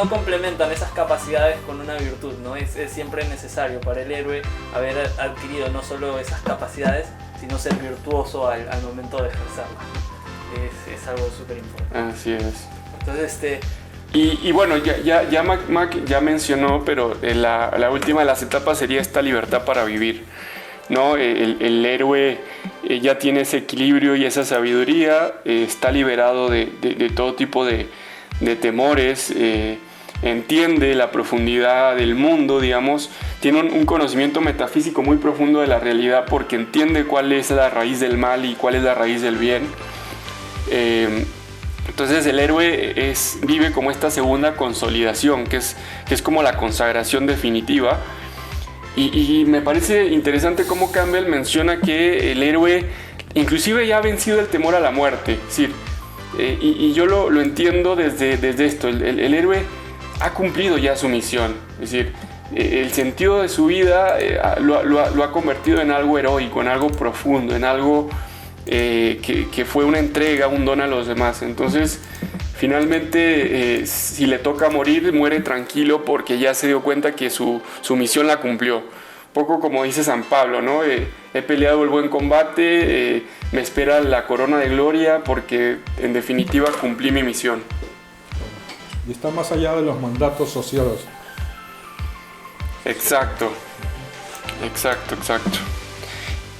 complementan esas capacidades con una virtud, ¿no? Es siempre necesario para el héroe haber adquirido no solo esas capacidades, sino ser virtuoso al momento de ejercerlas. Es algo súper importante. Así es. Entonces, Y bueno, ya Mac ya mencionó, pero la última de las etapas sería esta libertad para vivir, ¿no? El héroe ya tiene ese equilibrio y esa sabiduría, está liberado de todo tipo de temores, entiende la profundidad del mundo, digamos, tiene un conocimiento metafísico muy profundo de la realidad porque entiende cuál es la raíz del mal y cuál es la raíz del bien. Entonces el héroe vive como esta segunda consolidación, que es como la consagración definitiva. Y me parece interesante cómo Campbell menciona que el héroe inclusive ya ha vencido el temor a la muerte. Es decir, y yo lo entiendo desde esto. El héroe ha cumplido ya su misión. Es decir, el sentido de su vida lo ha convertido en algo heroico, en algo profundo, en algo que fue una entrega, un don a los demás. Entonces finalmente si le toca morir, muere tranquilo porque ya se dio cuenta que su misión la cumplió. Poco como dice San Pablo, ¿no? He peleado el buen combate, me espera la corona de gloria porque en definitiva cumplí mi misión. Y está más allá de los mandatos sociales. Exacto.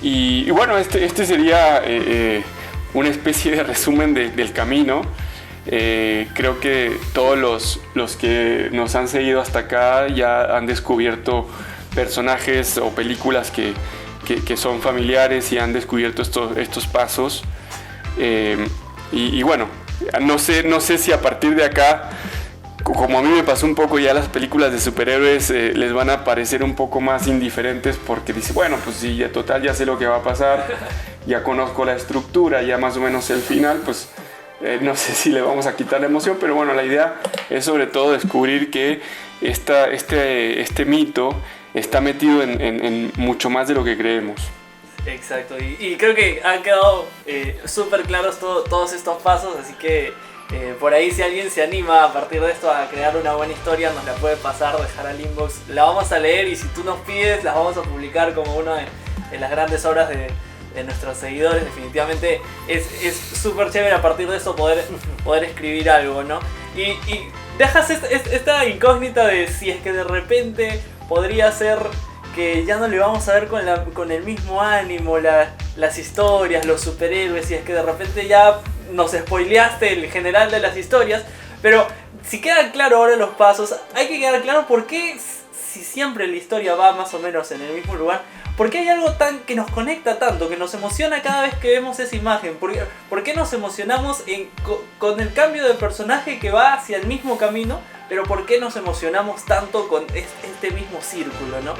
Y bueno, este sería una especie de resumen del camino. Creo que todos los que nos han seguido hasta acá ya han descubierto personajes o películas que son familiares y han descubierto estos pasos. Y bueno, no sé si a partir de acá, como a mí me pasó un poco, ya las películas de superhéroes les van a parecer un poco más indiferentes porque dice, bueno, pues sí, ya sé lo que va a pasar, ya conozco la estructura, ya más o menos el final, pues no sé si le vamos a quitar la emoción, pero bueno, la idea es sobre todo descubrir que este mito está metido en mucho más de lo que creemos. Exacto, y creo que han quedado súper claros todos estos pasos, así que por ahí si alguien se anima a partir de esto a crear una buena historia, nos la puede pasar, dejar al inbox, la vamos a leer y si tú nos pides las vamos a publicar como una de las grandes obras de nuestros seguidores. Definitivamente es súper chévere a partir de eso poder escribir algo, ¿no? Y dejas esta incógnita de si es que de repente podría ser que ya no le vamos a ver con el mismo ánimo las historias, los superhéroes, si es que de repente ya nos spoileaste el general de las historias, pero si quedan claros ahora los pasos, hay que quedar claro por qué, si siempre la historia va más o menos en el mismo lugar, ¿por qué hay algo que nos conecta tanto, que nos emociona cada vez que vemos esa imagen? ¿Por qué nos emocionamos con el cambio de personaje que va hacia el mismo camino? Pero ¿por qué nos emocionamos tanto con este mismo círculo, ¿no?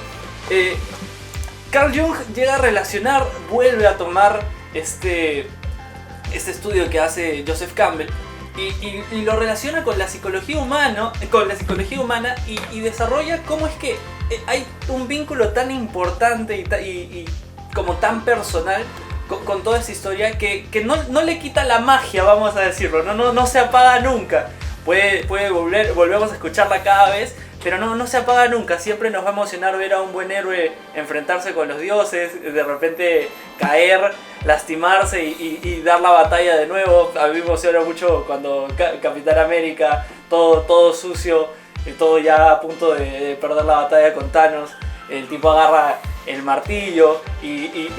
Carl Jung llega a relacionar, vuelve a tomar este estudio que hace Joseph Campbell y lo relaciona con la psicología humana, y desarrolla cómo es que hay un vínculo tan importante y como tan personal con toda esta historia que no le quita la magia, vamos a decirlo, no se apaga nunca. Volvemos a escucharla cada vez, pero no se apaga nunca. Siempre nos va a emocionar ver a un buen héroe enfrentarse con los dioses, de repente caer, lastimarse y dar la batalla de nuevo. A mí me emociona mucho cuando Capitán América, todo sucio, todo ya a punto de perder la batalla con Thanos, el tipo agarra el martillo y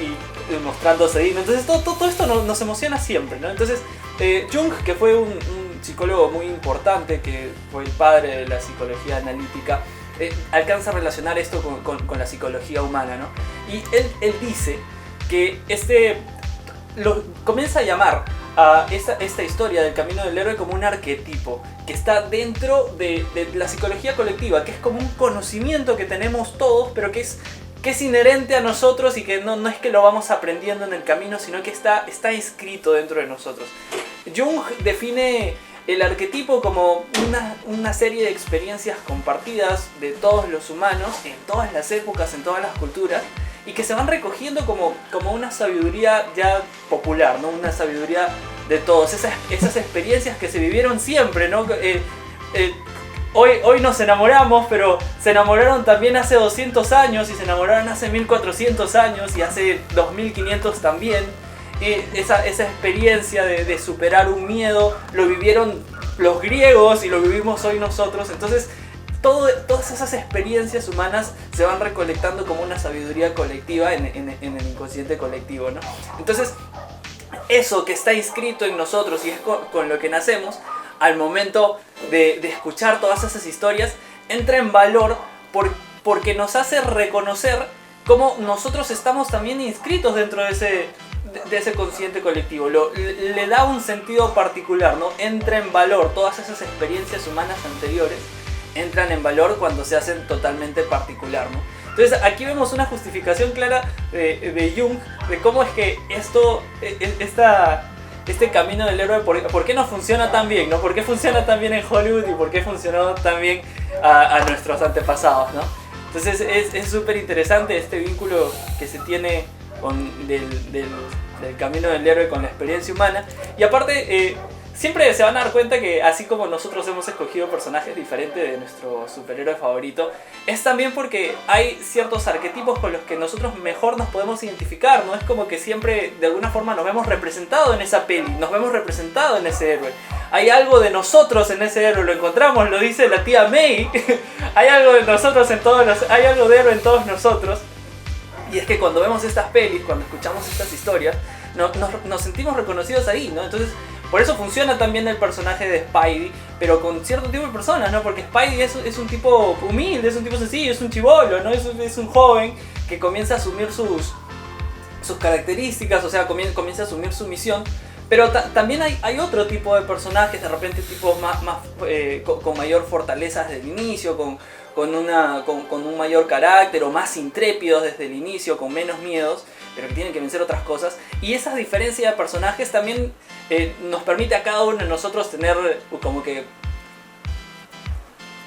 mostrándose digno. Entonces todo esto nos emociona siempre, ¿no? Entonces Jung, que fue un psicólogo muy importante que fue el padre de la psicología analítica, alcanza a relacionar esto con la psicología humana, ¿no? Y él dice que comienza a llamar a esta historia del camino del héroe como un arquetipo que está dentro de la psicología colectiva, que es como un conocimiento que tenemos todos, pero que es inherente a nosotros y que no es que lo vamos aprendiendo en el camino, sino que está inscrito dentro de nosotros. Jung define el arquetipo como una serie de experiencias compartidas de todos los humanos en todas las épocas, en todas las culturas, y que se van recogiendo como una sabiduría ya popular, ¿no? Una sabiduría de todos, esas experiencias que se vivieron siempre, ¿no? Hoy nos enamoramos, pero se enamoraron también hace 200 años, y se enamoraron hace 1400 años, y hace 2500 también. Esa experiencia de superar un miedo lo vivieron los griegos y lo vivimos hoy nosotros. Entonces todas esas experiencias humanas se van recolectando como una sabiduría colectiva en el inconsciente colectivo, ¿no? Entonces eso que está inscrito en nosotros y es con lo que nacemos, al momento de escuchar todas esas historias, entra en valor porque nos hace reconocer cómo nosotros estamos también inscritos dentro de ese consciente colectivo. Le da un sentido particular, ¿no? Entra en valor todas esas experiencias humanas anteriores, entran en valor cuando se hacen totalmente particular, ¿no? Entonces aquí vemos una justificación clara de Jung de cómo es que este camino del héroe, ¿por qué no funciona tan bien, ¿no? ¿Por qué funciona tan bien en Hollywood y por qué funcionó tan bien a nuestros antepasados, ¿no? Entonces es súper interesante este vínculo que se tiene del camino del héroe con la experiencia humana. Y aparte, siempre se van a dar cuenta que así como nosotros hemos escogido personajes diferentes de nuestro superhéroe favorito, es también porque hay ciertos arquetipos con los que nosotros mejor nos podemos identificar, ¿no? Es como que siempre de alguna forma nos vemos representados en esa peli, nos vemos representados en ese héroe. Hay algo de nosotros en ese héroe, lo encontramos, lo dice la tía May. Hay algo de nosotros hay algo de héroe en todos nosotros. Y es que cuando vemos estas pelis, cuando escuchamos estas historias, nos sentimos reconocidos ahí, ¿no? Entonces, por eso funciona también el personaje de Spidey, pero con cierto tipo de personas, ¿no? Porque Spidey es un tipo humilde, es un tipo sencillo, es un chibolo, ¿no? Es un joven que comienza a asumir sus características, o sea, comienza a asumir su misión. Pero también hay otro tipo de personajes, de repente tipos con mayor fortaleza desde el inicio, con un mayor carácter, o más intrépidos desde el inicio, con menos miedos, pero que tienen que vencer otras cosas. Y esa diferencia de personajes también nos permite a cada uno de nosotros tener como que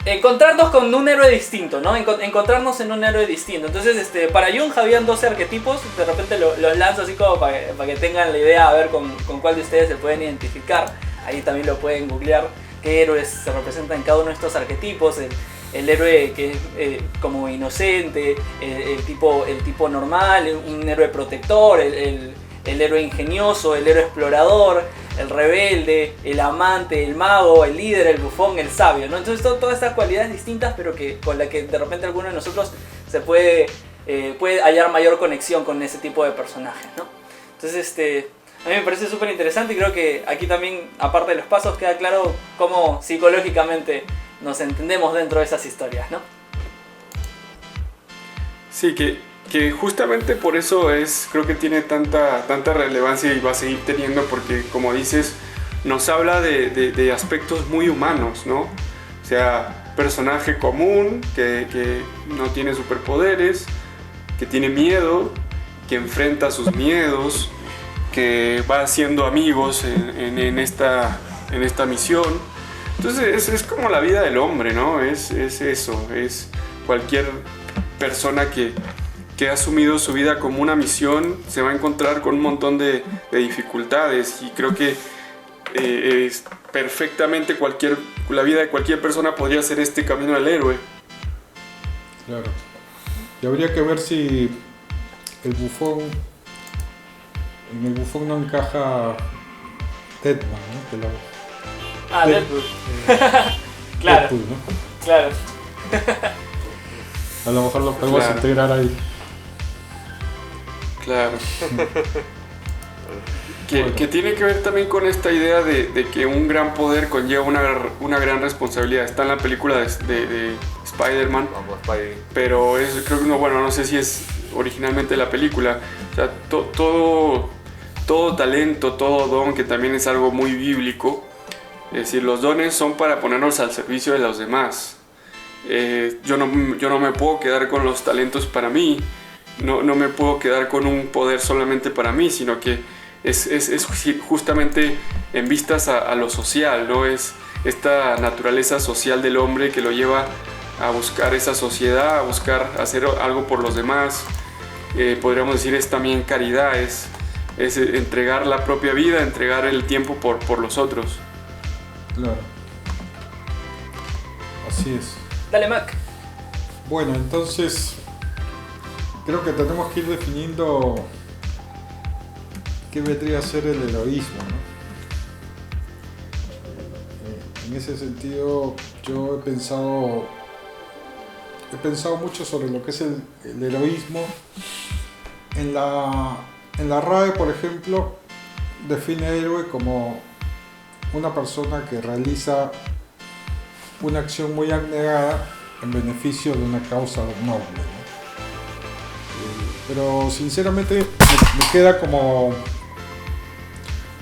encontrarnos con un héroe distinto, ¿no? Encontrarnos en un héroe distinto. Entonces, para Jung habían 12 arquetipos, de repente los lanzo así como para que tengan la idea, a ver con cuál de ustedes se pueden identificar. Ahí también lo pueden googlear, qué héroes se representan en cada uno de estos arquetipos. El héroe que es como inocente, el tipo normal, un héroe protector, el héroe ingenioso, el héroe explorador, el rebelde, el amante, el mago, el líder, el bufón, el sabio, ¿no? Entonces todas estas cualidades distintas, pero con las que de repente alguno de nosotros se puede hallar mayor conexión con ese tipo de personajes, ¿no? Entonces a mí me parece súper interesante, y creo que aquí también, aparte de los pasos, queda claro cómo psicológicamente nos entendemos dentro de esas historias, ¿no? Sí, que justamente por eso creo que tiene tanta relevancia y va a seguir teniendo, porque como dices, nos habla de aspectos muy humanos, ¿no? O sea, personaje común que no tiene superpoderes, que tiene miedo, que enfrenta sus miedos, que va haciendo amigos en esta misión. Entonces es como la vida del hombre, ¿no? Es eso, es cualquier persona que ha asumido su vida como una misión, se va a encontrar con un montón de dificultades, y creo que perfectamente la vida de cualquier persona podría ser este camino del héroe. Claro. Y habría que ver si en el bufón no encaja Deadman, ¿no? Deadpool. Claro. Deadpool, ¿no? Claro. A lo mejor lo podemos integrar ahí. Claro. Que tiene que ver también con esta idea de que un gran poder conlleva una gran responsabilidad. Está en la película de Spider-Man, Vamos, Spidey. pero creo que no sé si es originalmente la película. O sea, todo talento, todo don, que también es algo muy bíblico. Es decir, los dones son para ponernos al servicio de los demás. Yo no me puedo quedar con los talentos para mí. No me puedo quedar con un poder solamente para mí, sino que es justamente en vistas a lo social, ¿no? Es esta naturaleza social del hombre que lo lleva a buscar esa sociedad, a buscar hacer algo por los demás. Podríamos decir es también caridad, es entregar la propia vida, entregar el tiempo por los otros. Claro. Así es. Dale, Mac. Bueno, entonces creo que tenemos que ir definiendo qué vendría a ser el heroísmo, ¿no? En ese sentido, yo he pensado mucho sobre lo que es el heroísmo. En la RAE, por ejemplo, define héroe como una persona que realiza una acción muy abnegada en beneficio de una causa noble, ¿no? Pero sinceramente me queda como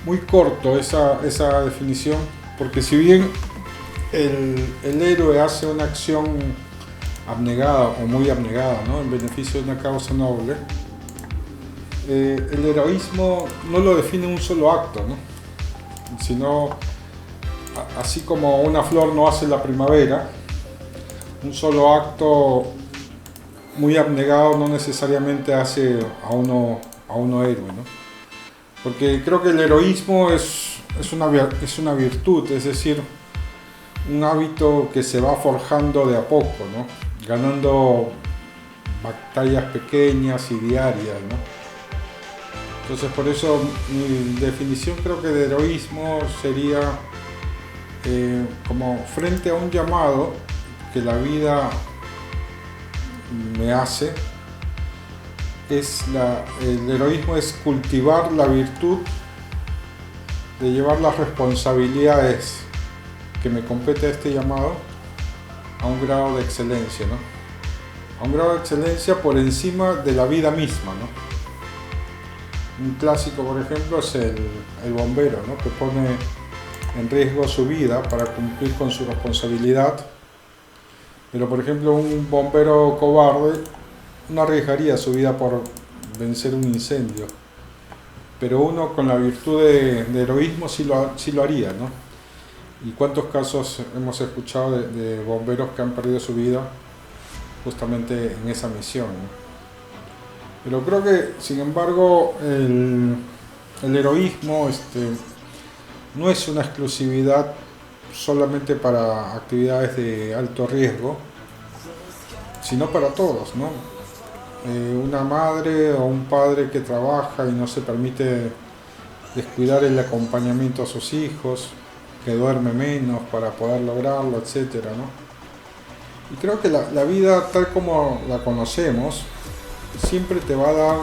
muy corto esa definición, porque si bien el héroe hace una acción abnegada o muy abnegada, ¿no?, en beneficio de una causa noble, el heroísmo no lo define un solo acto, ¿no?, sino así como una flor no hace la primavera, un solo acto muy abnegado no necesariamente hace a uno héroe, ¿no? Porque creo que el heroísmo es una virtud, es decir, un hábito que se va forjando de a poco, ¿no?, ganando batallas pequeñas y diarias, ¿no? Entonces, por eso mi definición creo que de heroísmo sería como frente a un llamado que la vida me hace, el heroísmo es cultivar la virtud de llevar las responsabilidades que me compete a este llamado a un grado de excelencia, ¿no? A un grado de excelencia por encima de la vida misma, ¿no? Un clásico, por ejemplo, es el bombero, ¿no?, que pone en riesgo su vida para cumplir con su responsabilidad. Pero, por ejemplo, un bombero cobarde no arriesgaría su vida por vencer un incendio. Pero uno con la virtud de heroísmo sí lo haría, ¿no? ¿Y cuántos casos hemos escuchado de bomberos que han perdido su vida justamente en esa misión, ¿no? Pero creo que, sin embargo, el heroísmo no es una exclusividad solamente para actividades de alto riesgo, sino para todos, ¿no? Una madre o un padre que trabaja y no se permite descuidar el acompañamiento a sus hijos, que duerme menos para poder lograrlo, etcétera, ¿no? Y creo que la vida tal como la conocemos siempre te va a dar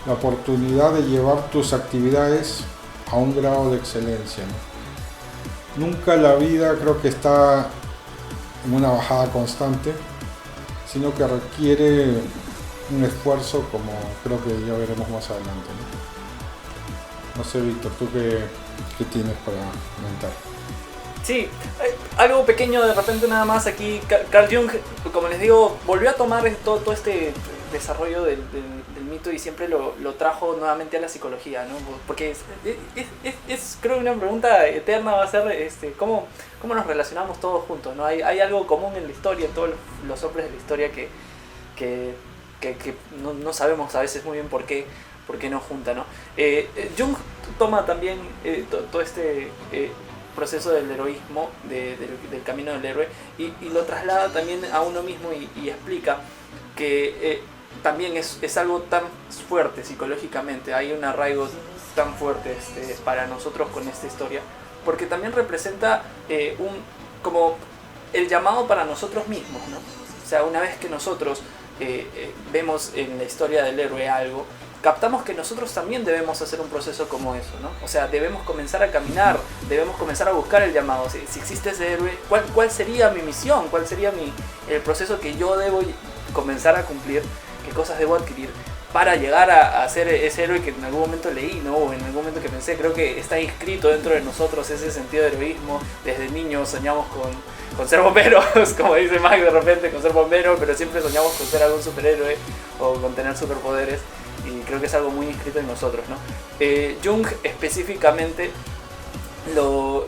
la oportunidad de llevar tus actividades a un grado de excelencia, ¿no? Nunca la vida creo que está en una bajada constante, sino que requiere un esfuerzo, como creo que ya veremos más adelante, ¿no? No sé, Víctor, ¿tú qué tienes para comentar? Sí, algo pequeño de repente nada más aquí. Carl Jung, como les digo, volvió a tomar todo este desarrollo del mito y siempre lo trajo nuevamente a la psicología, ¿no? Porque es creo que una pregunta eterna va a ser ¿cómo nos relacionamos todos juntos, ¿no? Hay algo común en la historia, en todos los hombres de la historia que no sabemos a veces muy bien por qué nos junta, ¿no? Jung toma también todo este proceso del heroísmo, del camino del héroe, y lo traslada también a uno mismo y explica que también es algo tan fuerte psicológicamente, hay un arraigo tan fuerte para nosotros con esta historia, porque también representa como el llamado para nosotros mismos, ¿no? O sea, una vez que nosotros vemos en la historia del héroe algo, captamos que nosotros también debemos hacer un proceso como eso, ¿no? O sea, debemos comenzar a caminar, debemos comenzar a buscar el llamado. Si existe ese héroe, ¿cuál sería mi misión? ¿Cuál sería el proceso que yo debo comenzar a cumplir? ¿Qué cosas debo adquirir para llegar a ser ese héroe que en algún momento leí, ¿no? O en algún momento que pensé? Creo que está inscrito dentro de nosotros ese sentido de heroísmo. Desde niños soñamos con ser bomberos, como dice Mike de repente, con ser bombero, pero siempre soñamos con ser algún superhéroe o con tener superpoderes, y creo que es algo muy inscrito en nosotros, ¿no? Jung específicamente lo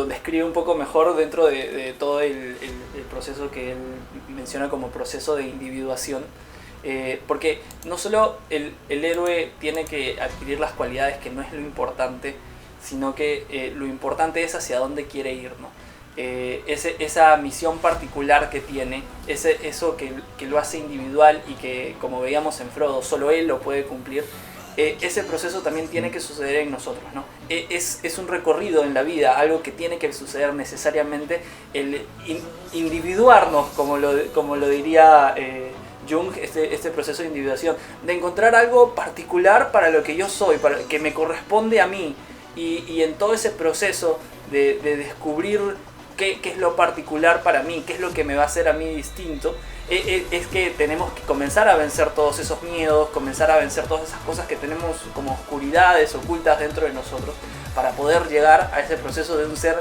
describe un poco mejor dentro de todo el proceso que él menciona como proceso de individuación, porque no solo el héroe tiene que adquirir las cualidades, que no es lo importante, sino que lo importante es hacia dónde quiere ir, ¿no? Esa misión particular que tiene, eso que lo hace individual y que, como veíamos en Frodo, solo él lo puede cumplir. Ese proceso también tiene que suceder en nosotros, ¿no? Es un recorrido en la vida, algo que tiene que suceder necesariamente, el individuarnos, como lo diría Jung, este proceso de individuación, de encontrar algo particular para lo que yo soy, para que me corresponde a mí, y en todo ese proceso de descubrir qué es lo particular para mí, qué es lo que me va a hacer a mí distinto, es que tenemos que comenzar a vencer todos esos miedos, comenzar a vencer todas esas cosas que tenemos como oscuridades ocultas dentro de nosotros, para poder llegar a ese proceso de un ser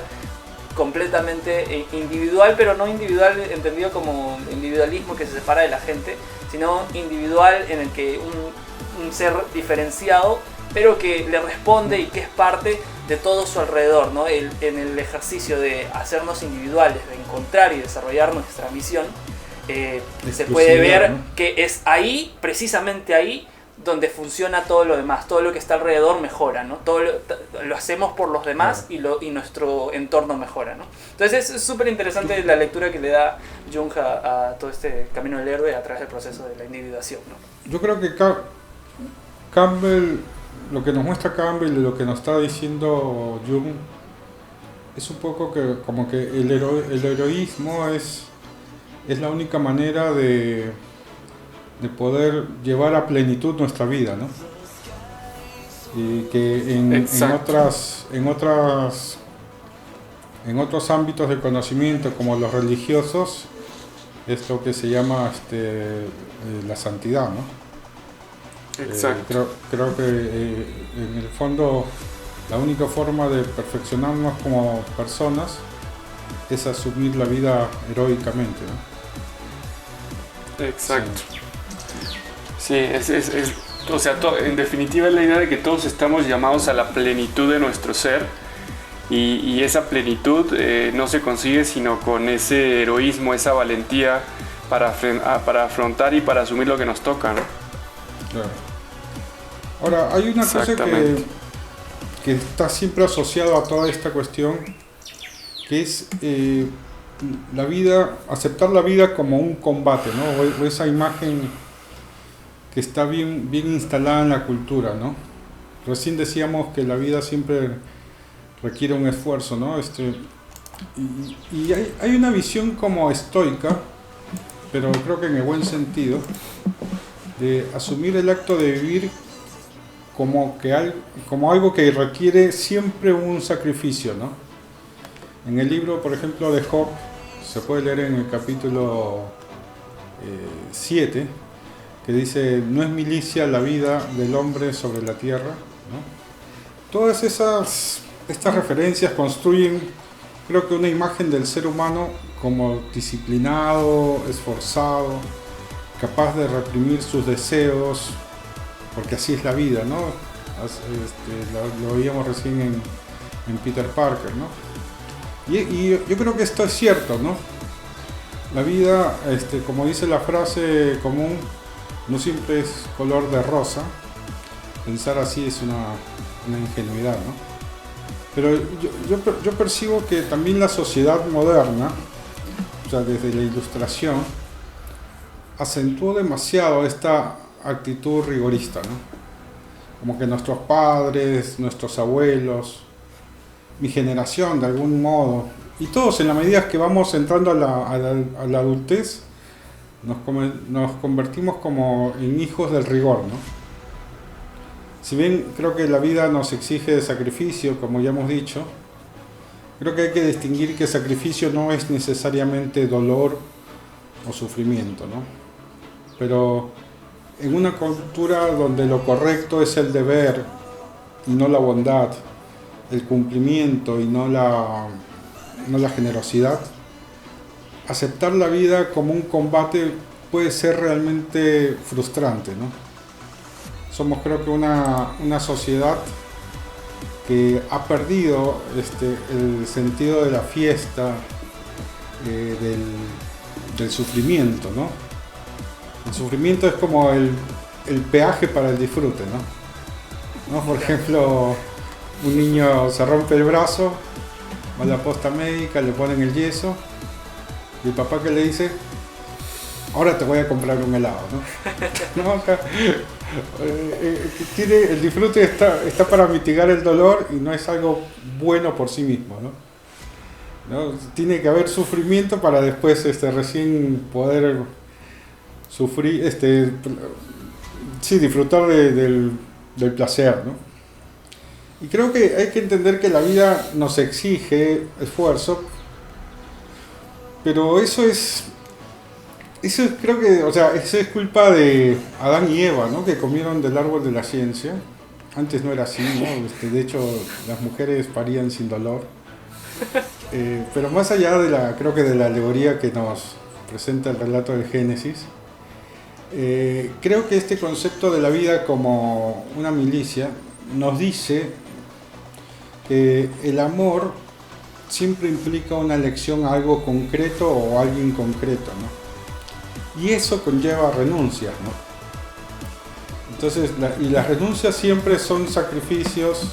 completamente individual, pero no individual entendido como individualismo que se separa de la gente, sino individual en el que un ser diferenciado, pero que le responde y que es parte de todo su alrededor, ¿no? En el ejercicio de hacernos individuales, de encontrar y desarrollar nuestra misión, se puede ver, ¿no?, que es ahí, precisamente ahí, donde funciona todo lo demás, todo lo que está alrededor mejora, ¿no? Todo lo hacemos por los demás, y nuestro entorno mejora, ¿no? Entonces es súper interesante la lectura que le da Jung a todo este camino del héroe a través del proceso de la individuación, ¿no? Yo creo que Campbell, lo que nos muestra Campbell y lo que nos está diciendo Jung, es un poco que como que el heroísmo es la única manera de poder llevar a plenitud nuestra vida, ¿no? Y que en otros ámbitos de conocimiento, como los religiosos, es lo que se llama la santidad, ¿no? Exacto. Creo que en el fondo la única forma de perfeccionarnos como personas es asumir la vida heroicamente, ¿no? Exacto. Sí, o sea, en definitiva es la idea de que todos estamos llamados a la plenitud de nuestro ser, y esa plenitud no se consigue sino con ese heroísmo, esa valentía para afrontar y para asumir lo que nos toca, ¿no? Claro. Ahora, hay una cosa que está siempre asociada a toda esta cuestión, que es la vida, aceptar la vida como un combate, ¿no? O esa imagen que está bien instalada en la cultura, ¿no? Recién decíamos que la vida siempre requiere un esfuerzo, ¿no? Y hay una visión como estoica, pero creo que en el buen sentido, de asumir el acto de vivir como algo que requiere siempre un sacrificio, ¿no? En el libro, por ejemplo, de Job, se puede leer en el capítulo 7, que dice: no es milicia la vida del hombre sobre la tierra, ¿no? Todas estas referencias construyen, creo que, una imagen del ser humano como disciplinado, esforzado, capaz de reprimir sus deseos, porque así es la vida, ¿no? Lo veíamos recién en Peter Parker, ¿no? Y yo creo que esto es cierto, ¿no? La vida, como dice la frase común, no siempre es color de rosa. Pensar así es una ingenuidad, ¿no? Pero yo percibo que también la sociedad moderna, o sea, desde la Ilustración, acentuó demasiado esta actitud rigorista, ¿no? Como que nuestros padres, nuestros abuelos, mi generación de algún modo, y todos, en la medida que vamos entrando a la adultez, nos convertimos como en hijos del rigor, ¿no? si bien creo que la vida nos exige de sacrificio, como ya hemos dicho, creo que hay que distinguir que sacrificio no es necesariamente dolor o sufrimiento, ¿no? Pero en una cultura donde lo correcto es el deber y no la bondad, el cumplimiento y no la generosidad, aceptar la vida como un combate puede ser realmente frustrante, ¿no? Somos, creo que, una sociedad que ha perdido el sentido de la fiesta, del sufrimiento, ¿no? El sufrimiento es como el peaje para el disfrute, ¿no? Por ejemplo, un niño se rompe el brazo, va a la posta médica, le ponen el yeso, y el papá que le dice, ahora te voy a comprar un helado, ¿no? ¿No? O sea, el disfrute está para mitigar el dolor y no es algo bueno por sí mismo, ¿no? Tiene que haber sufrimiento para después recién poder sufrir, disfrutar del placer, ¿no? Y creo que hay que entender que la vida nos exige esfuerzo, pero eso creo que, o sea, eso es culpa de Adán y Eva, ¿no? Que comieron del árbol de la ciencia. Antes no era así, ¿no? De hecho, las mujeres parían sin dolor. Pero más allá creo que de la alegoría que nos presenta el relato del Génesis, creo que este concepto de la vida como una milicia nos dice que el amor siempre implica una elección a algo concreto o a alguien concreto, ¿no? Y eso conlleva renuncias, ¿no? Entonces, las renuncias siempre son sacrificios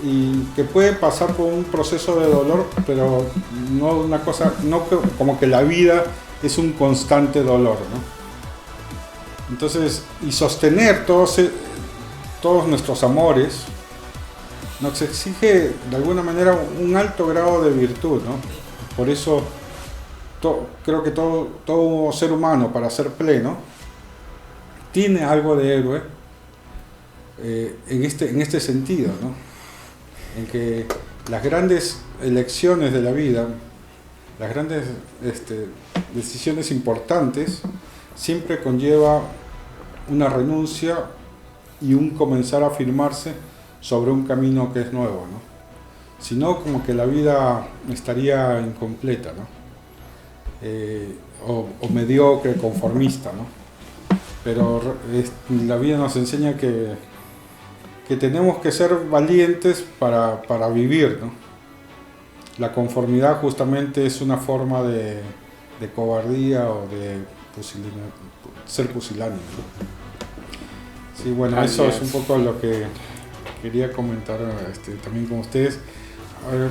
y que puede pasar por un proceso de dolor, pero no una cosa, no como que la vida es un constante dolor, ¿no? Entonces, y sostener todos nuestros amores nos exige de alguna manera un alto grado de virtud, ¿no? Por eso creo que todo ser humano, para ser pleno, tiene algo de héroe en este sentido, ¿no? En que las grandes elecciones de la vida, las grandes decisiones importantes, siempre conlleva una renuncia y un comenzar a afirmarse sobre un camino que es nuevo, ¿no? Si no, como que la vida estaría incompleta, ¿no? O mediocre, conformista, ¿no? Pero la vida nos enseña que tenemos que ser valientes para vivir, ¿no? La conformidad justamente es una forma de cobardía o de ser pusilánime, ¿no? Sí, bueno, eso es un poco lo que quería comentar también con ustedes,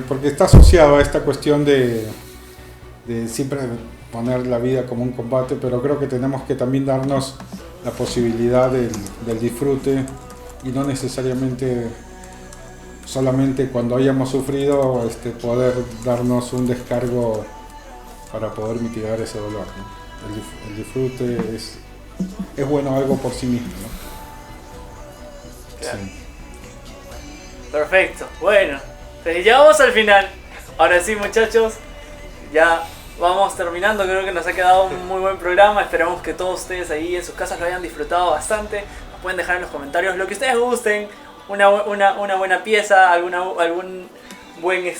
porque está asociado a esta cuestión de siempre poner la vida como un combate, pero creo que tenemos que también darnos la posibilidad del disfrute y no necesariamente solamente cuando hayamos sufrido poder darnos un descargo para poder mitigar ese dolor, ¿no? El disfrute es bueno algo por sí mismo, ¿no? Claro. Sí. Perfecto, bueno, pues llegamos al final. Ahora sí, muchachos, ya vamos terminando. Creo que nos ha quedado un muy buen programa. Esperamos que todos ustedes ahí en sus casas lo hayan disfrutado bastante. Nos pueden dejar en los comentarios lo que ustedes gusten, una buena pieza, algún buen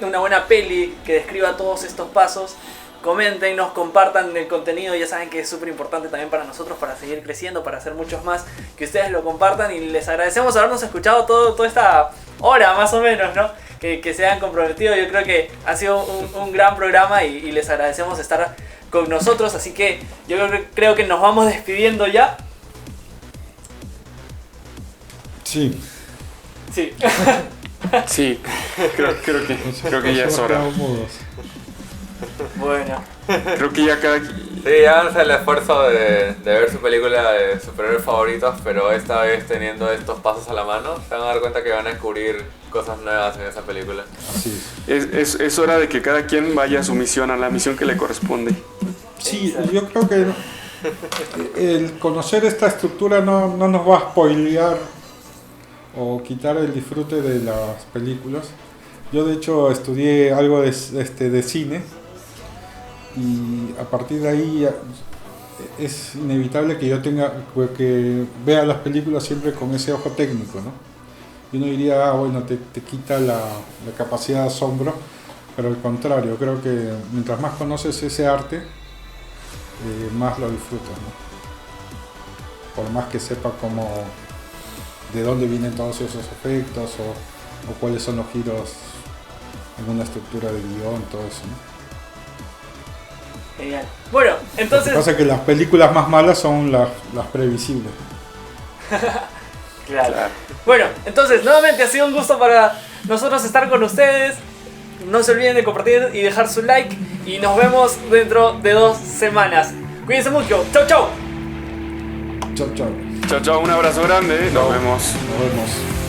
una buena peli que describa todos estos pasos. Comenten, nos compartan el contenido, ya saben que es súper importante también para nosotros, para seguir creciendo, para hacer muchos más, que ustedes lo compartan, y les agradecemos habernos escuchado toda esta hora más o menos, ¿no? Que se hayan comprometido. Yo creo que ha sido un gran programa y les agradecemos estar con nosotros, así que yo creo que nos vamos despidiendo ya. Sí. Sí. Sí, creo que ya es hora. Bueno. Creo que ya Sí, háganse el esfuerzo de ver su película de superhéroes favoritos, pero esta vez teniendo estos pasos a la mano, se van a dar cuenta que van a descubrir cosas nuevas en esa película. Así es hora de que cada quien vaya a su misión, a la misión que le corresponde. Sí, yo creo que El conocer esta estructura no nos va a spoilear o quitar el disfrute de las películas. Yo de hecho estudié algo de cine y a partir de ahí es inevitable que yo que vea las películas siempre con ese ojo técnico, ¿no? Y uno diría, bueno, te quita la capacidad de asombro, pero al contrario, creo que mientras más conoces ese arte, más lo disfrutas, ¿no? Por más que sepa de dónde vienen todos esos efectos o cuáles son los giros en una estructura de guión, todo eso, ¿no? Genial. Bueno, entonces... Lo que pasa es que las películas más malas son las previsibles. Claro. Bueno, entonces nuevamente ha sido un gusto para nosotros estar con ustedes. No se olviden de compartir y dejar su like. Y nos vemos dentro de 2 semanas. Cuídense mucho. Chau, chau. Chao, chao. Chao, chao, un abrazo grande. Nos vemos. Nos vemos.